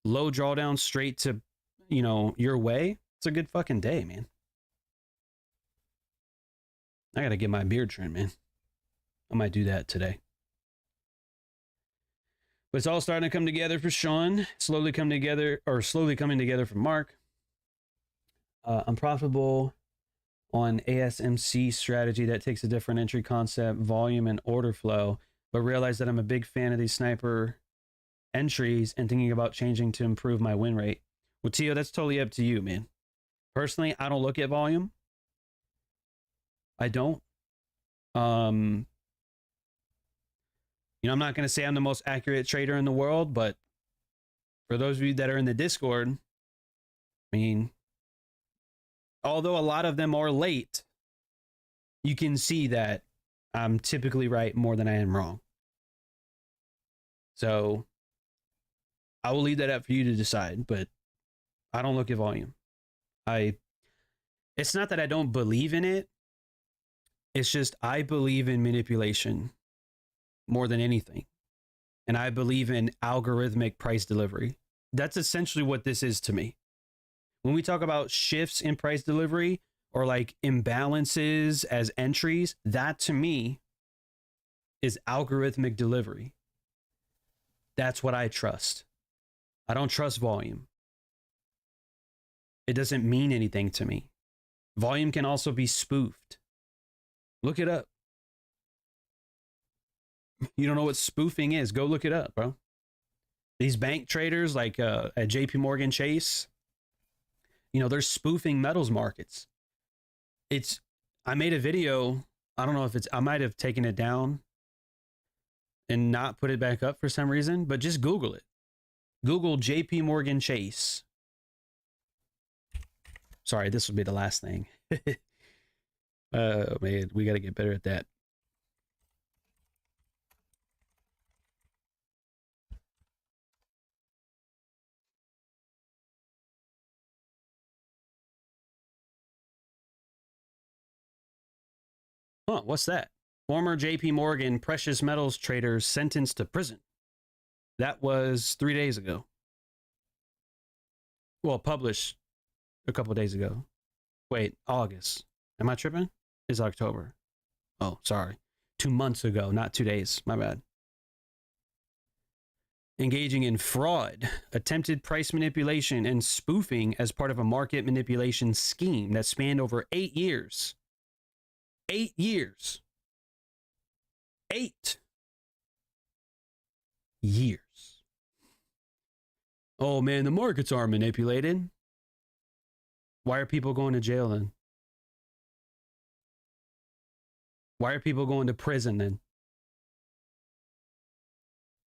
low drawdown straight to, you know, your way. It's a good fucking day, man. I got to get my beard trimmed, man. I might do that today. But it's all starting to come together for Sean. Slowly coming together for Mark. I'm profitable on ASMC strategy that takes a different entry concept, volume, and order flow, but realize that I'm a big fan of these sniper entries and thinking about changing to improve my win rate. Well, Tio, that's totally up to you, man. Personally, I don't look at volume. I don't. You know, I'm not going to say I'm the most accurate trader in the world, but for those of you that are in the Discord, I mean, although a lot of them are late, you can see that I'm typically right more than I am wrong. So I will leave that up for you to decide, but I don't look at volume. It's not that I don't believe in it. It's just I believe in manipulation more than anything. And I believe in algorithmic price delivery. That's essentially what this is to me. When we talk about shifts in price delivery or like imbalances as entries, that to me is algorithmic delivery. That's what I trust. I don't trust volume. It doesn't mean anything to me. Volume can also be spoofed. Look it up. You don't know what spoofing is? Go look it up, bro. These bank traders like at JP Morgan Chase, you know, they're spoofing metals markets. I made a video. I don't know if I might have taken it down and not put it back up for some reason, but just Google it. Google JP Morgan Chase. Sorry, this will be the last thing. Oh, man, we got to get better at that. Huh, what's that? Former JP Morgan precious metals traders sentenced to prison. That was 3 days ago. Well, published a couple days ago. Wait, August. Am I tripping? It's October. Oh, sorry. 2 months ago, not 2 days. My bad. Engaging in fraud, attempted price manipulation, and spoofing as part of a market manipulation scheme that spanned over 8 years. 8 years. 8 years. Oh man, the markets are manipulated. Why are people going to jail then? Why are people going to prison then?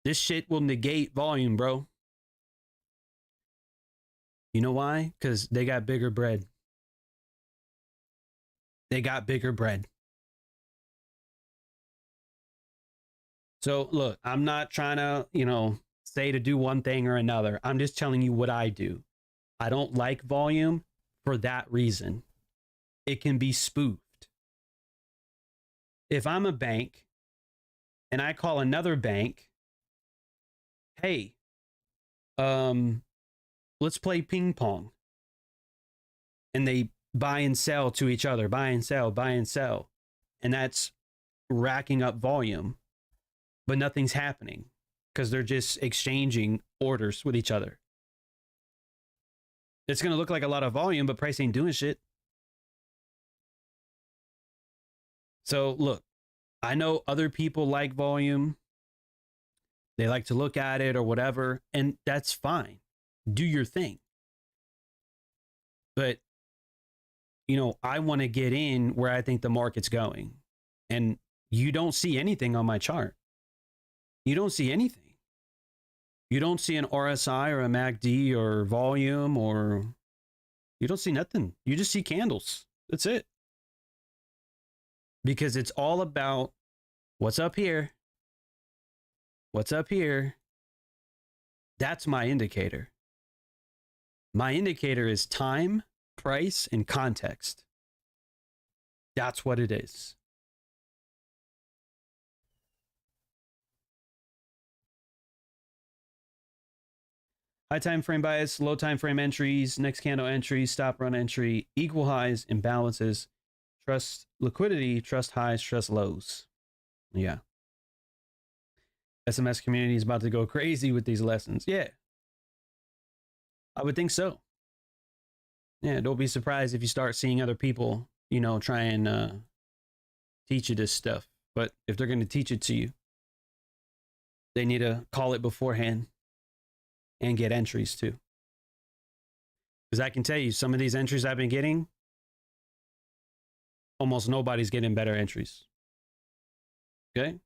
This shit will negate volume, bro. You know why? Because they got bigger bread. They got bigger bread. So look, I'm not trying to, you know, say to do one thing or another. I'm just telling you what I do. I don't like volume for that reason. It can be spoofed. If I'm a bank and I call another bank, hey, let's play ping pong. And they buy and sell to each other, buy and sell, buy and sell. And that's racking up volume, but nothing's happening. because they're just exchanging orders with each other. It's going to look like a lot of volume, but price ain't doing shit. So look, I know other people like volume. They like to look at it or whatever, and that's fine. Do your thing. But, you know, I want to get in where I think the market's going. And you don't see anything on my chart. You don't see anything. You don't see an RSI or a MACD or volume, or you don't see nothing. You just see candles. That's it. Because it's all about what's up here. What's up here? That's my indicator. My indicator is time, price, and context. That's what it is. High time frame bias, low time frame entries, next candle entry, stop run entry, equal highs, imbalances, trust liquidity, trust highs, trust lows. Yeah. SMS community is about to go crazy with these lessons. Yeah. I would think so. Yeah, don't be surprised if you start seeing other people, you know, try and teach you this stuff. But if they're going to teach it to you, they need to call it beforehand and get entries too. Because I can tell you, some of these entries I've been getting, almost nobody's getting better entries. Okay?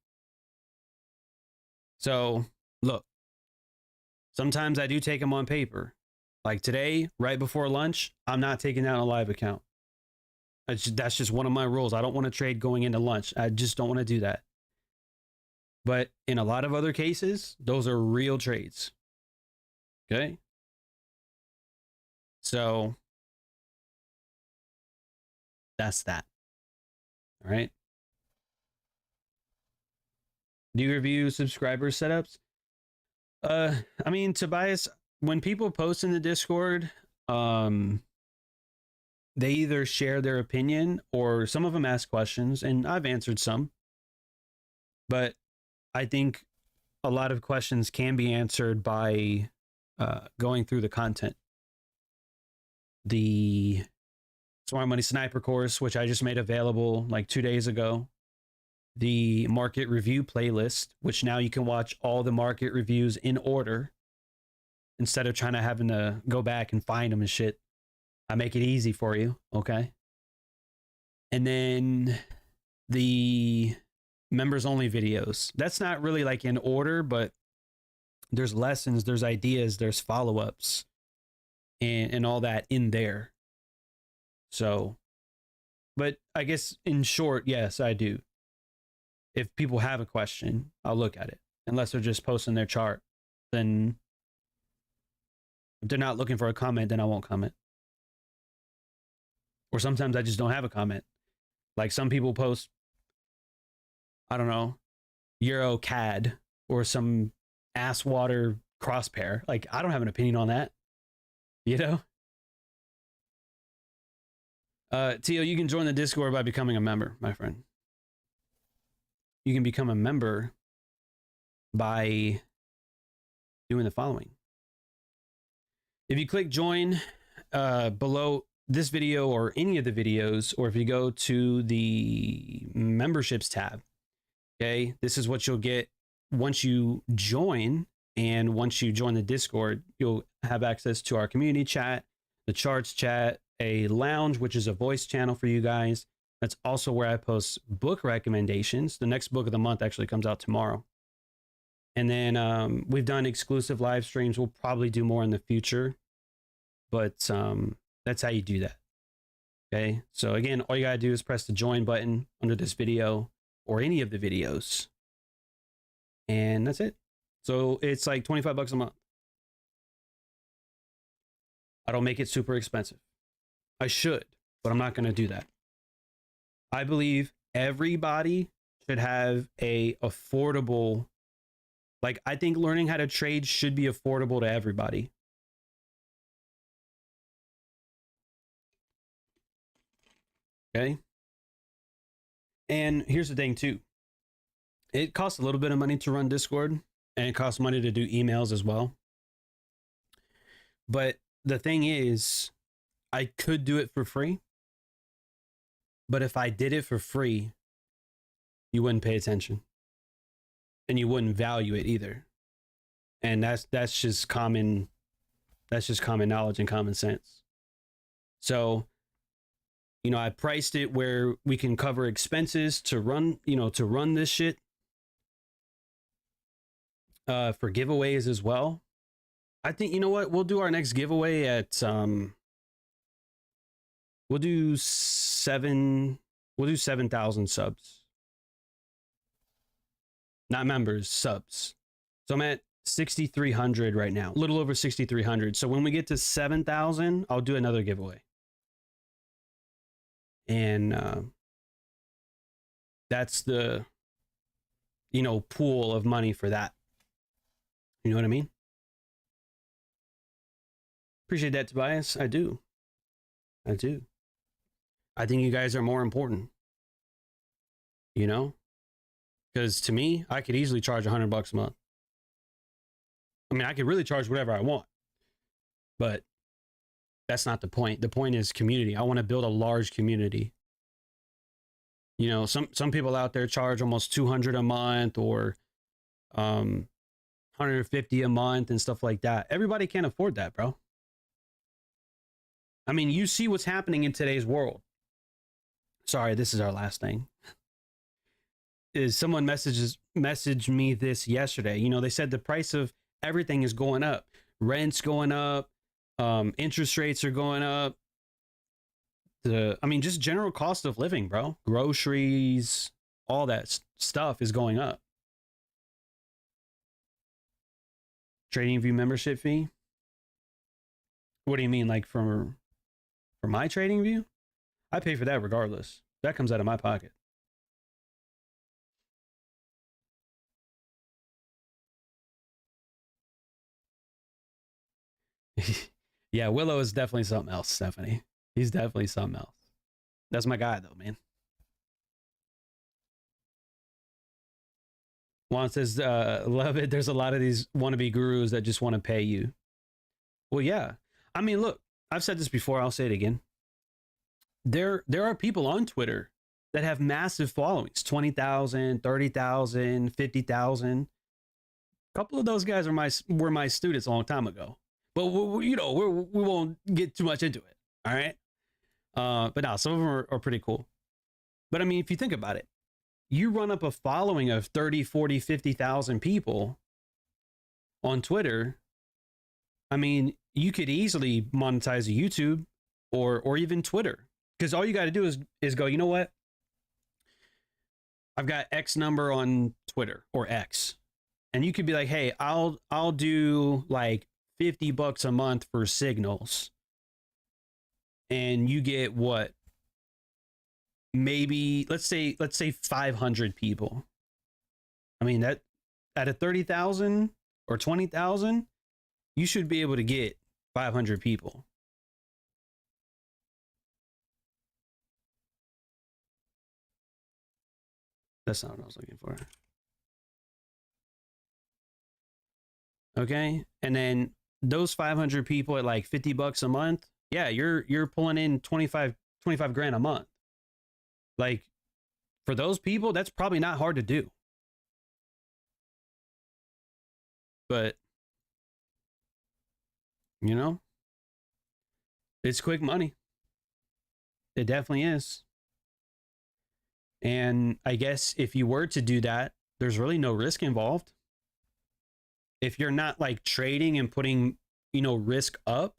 So, look, sometimes I do take them on paper. Like today, right before lunch, I'm not taking out a live account. That's just one of my rules. I don't want to trade going into lunch. I just don't want to do that. But in a lot of other cases, those are real trades. Okay? So, that's that. All right? Do you review subscriber setups? I mean, Tobias, when people post in the Discord, they either share their opinion or some of them ask questions, and I've answered some. But I think a lot of questions can be answered by going through the content. The Smart Money Sniper course, which I just made available like 2 days ago. The market review playlist, which now you can watch all the market reviews in order instead of trying to having to go back and find them and shit. I make it easy for you, okay? And then the members only videos. That's not really like in order, but there's lessons, there's ideas, there's follow-ups and all that in there. So, but I guess in short, yes, I do. If people have a question, I'll look at it. Unless they're just posting their chart, then if they're not looking for a comment, then I won't comment. Or sometimes I just don't have a comment. Like some people post, I don't know, Euro CAD or some ass water crosspair. Like I don't have an opinion on that. You know? Tio, you can join the Discord by becoming a member, my friend. You can become a member by doing the following. If you click join below this video or any of the videos, or if you go to the memberships tab, okay, this is what you'll get once you join. And once you join the Discord, you'll have access to our community chat, the charts chat, a lounge, which is a voice channel for you guys. That's also where I post book recommendations. The next book of the month actually comes out tomorrow. And then we've done exclusive live streams. We'll probably do more in the future. But that's how you do that. Okay. So again, all you got to do is press the join button under this video or any of the videos. And that's it. So it's like 25 bucks a month. I don't make it super expensive. I should, but I'm not going to do that. I believe everybody should have a affordable, like I think learning how to trade should be affordable to everybody. Okay. And here's the thing too. It costs a little bit of money to run Discord. and it costs money to do emails as well. But the thing is, I could do it for free. But if I did it for free, you wouldn't pay attention. And you wouldn't value it either. And that's just common knowledge and common sense. So, you know, I priced it where we can cover expenses to run this shit. For giveaways as well. I think, you know what, we'll do our next giveaway at we'll do 7,000 subs. Not members, subs. So I'm at 6,300 right now, a little over 6,300. So when we get to 7,000, I'll do another giveaway. And that's the, you know, pool of money for that. You know what I mean? Appreciate that, Tobias. I do. I think you guys are more important. You know? Because to me, I could easily charge $100 a month. I mean, I could really charge whatever I want. But that's not the point. The point is community. I want to build a large community. You know, some people out there charge almost $200 a month or $150 a month and stuff like that. Everybody can't afford that, bro. I mean, you see what's happening in today's world. Sorry, this is our last thing. Is someone messaged me this yesterday. You know, they said the price of everything is going up. Rent's going up. Interest rates are going up. Just general cost of living, bro. Groceries, all that stuff is going up. TradingView membership fee? What do you mean, like for my TradingView? I pay for that regardless. That comes out of my pocket. Yeah, Willow is definitely something else, Stephanie. He's definitely something else. That's my guy, though, man. Juan says, love it. There's a lot of these wannabe gurus that just want to pay you. Well, yeah. I mean, look, I've said this before. I'll say it again. There are people on Twitter that have massive followings, 20,000, 30,000, 50,000. A couple of those guys were my students a long time ago. But, we won't get too much into it. All right. But no, some of them are pretty cool. But I mean, if you think about it, you run up a following of 30, 40, 50,000 people on Twitter. I mean, you could easily monetize a YouTube or even Twitter. Because all you got to do is go, you know what? I've got X number on Twitter or X. And you could be like, hey, I'll do like $50 a month for signals. And you get what? Maybe let's say 500 people. I mean, that at a 30,000 or 20,000, you should be able to get 500 people. That's not what I was looking for. Okay, and then those 500 people at like $50 a month, yeah, you're pulling in 25 grand a month. Like, for those people, that's probably not hard to do. But, you know, it's quick money. It definitely is. And I guess if you were to do that, there's really no risk involved. If you're not like trading and putting, risk up,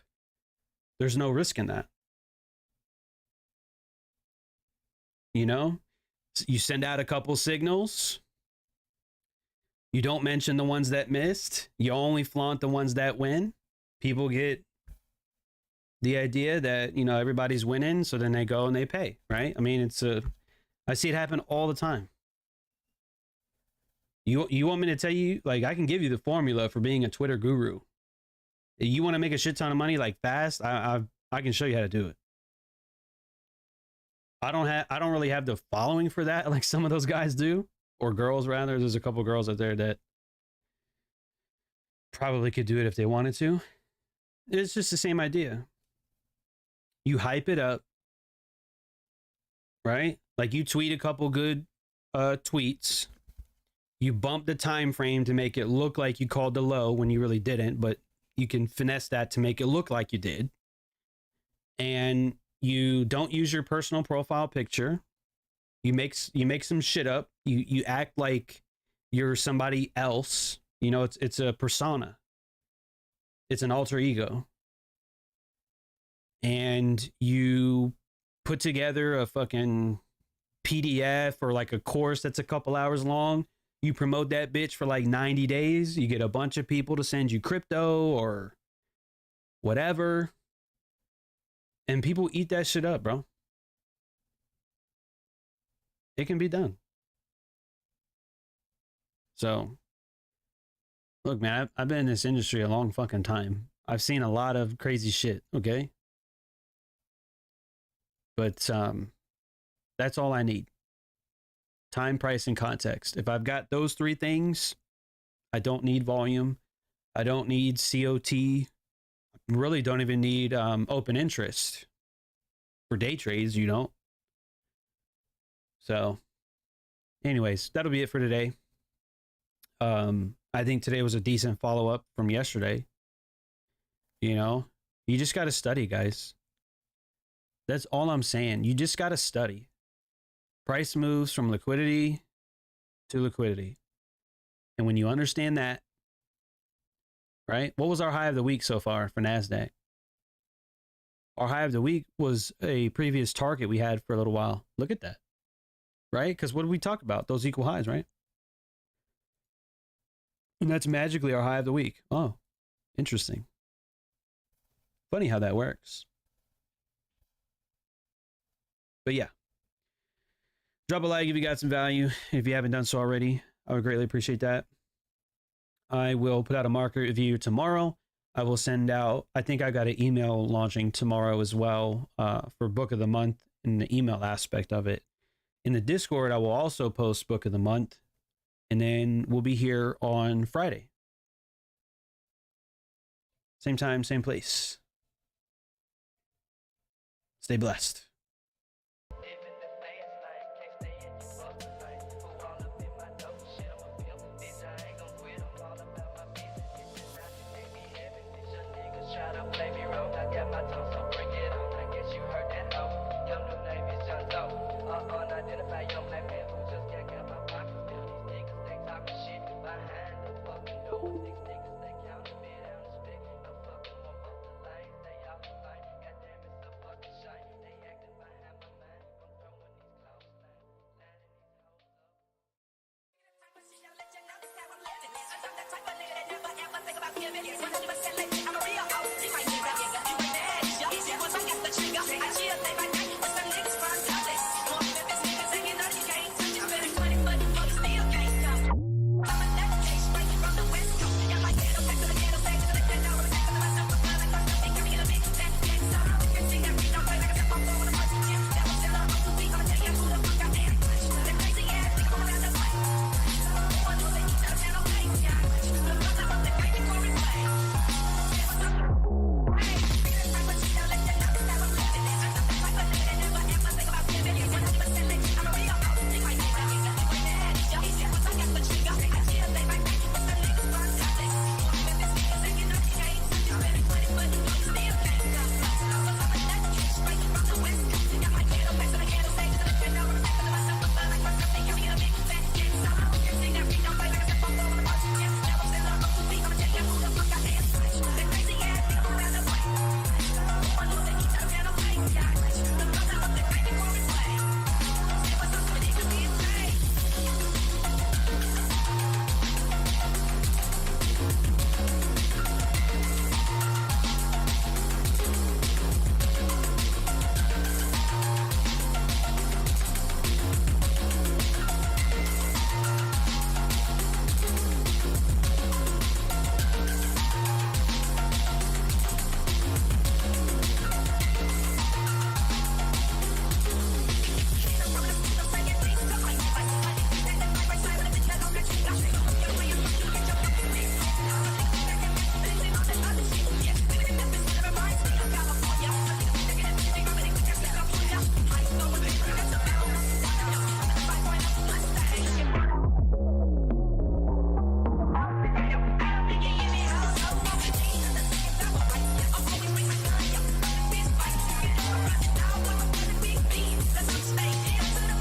there's no risk in that. You send out a couple signals. You don't mention the ones that missed. You only flaunt the ones that win. People get the idea that, everybody's winning. So then they go and they pay, right? I mean, I see it happen all the time. You want me to tell you, like, I can give you the formula for being a Twitter guru. You want to make a shit ton of money, like, fast? I can show you how to do it. I don't really have the following for that, like some of those guys do, or girls rather. There's a couple girls out there that probably could do it if they wanted to. It's just the same idea. You hype it up, right? Like you tweet a couple good tweets. You bump the time frame to make it look like you called the low when you really didn't, but you can finesse that to make it look like you did. And you don't use your personal profile picture. You make some shit up. You act like you're somebody else. You know, it's a persona. It's an alter ego. And you put together a fucking PDF or like a course that's a couple hours long. You promote that bitch for like 90 days. You get a bunch of people to send you crypto or whatever. And people eat that shit up, bro. It can be done. So, look, man, I've been in this industry a long fucking time. I've seen a lot of crazy shit, okay? But that's all I need. Time, price, and context. If I've got those three things, I don't need volume. I don't need COT. Really don't even need open interest. For day trades, you don't. So, anyways, that'll be it for today. I think today was a decent follow-up from yesterday. You know, you just got to study, guys. That's all I'm saying. You just got to study. Price moves from liquidity to liquidity. And when you understand that, right? What was our high of the week so far for Nasdaq? Our high of the week was a previous target we had for a little while. Look at that. Right? Because what did we talk about? Those equal highs, right? And that's magically our high of the week. Oh, interesting. Funny how that works. But yeah. Drop a like if you got some value. If you haven't done so already, I would greatly appreciate that. I will put out a market review tomorrow. I will send out, I think I got an email launching tomorrow as well for book of the month in the email aspect of it. In the Discord, I will also post book of the month. And then we'll be here on Friday. Same time, same place. Stay blessed. Giving you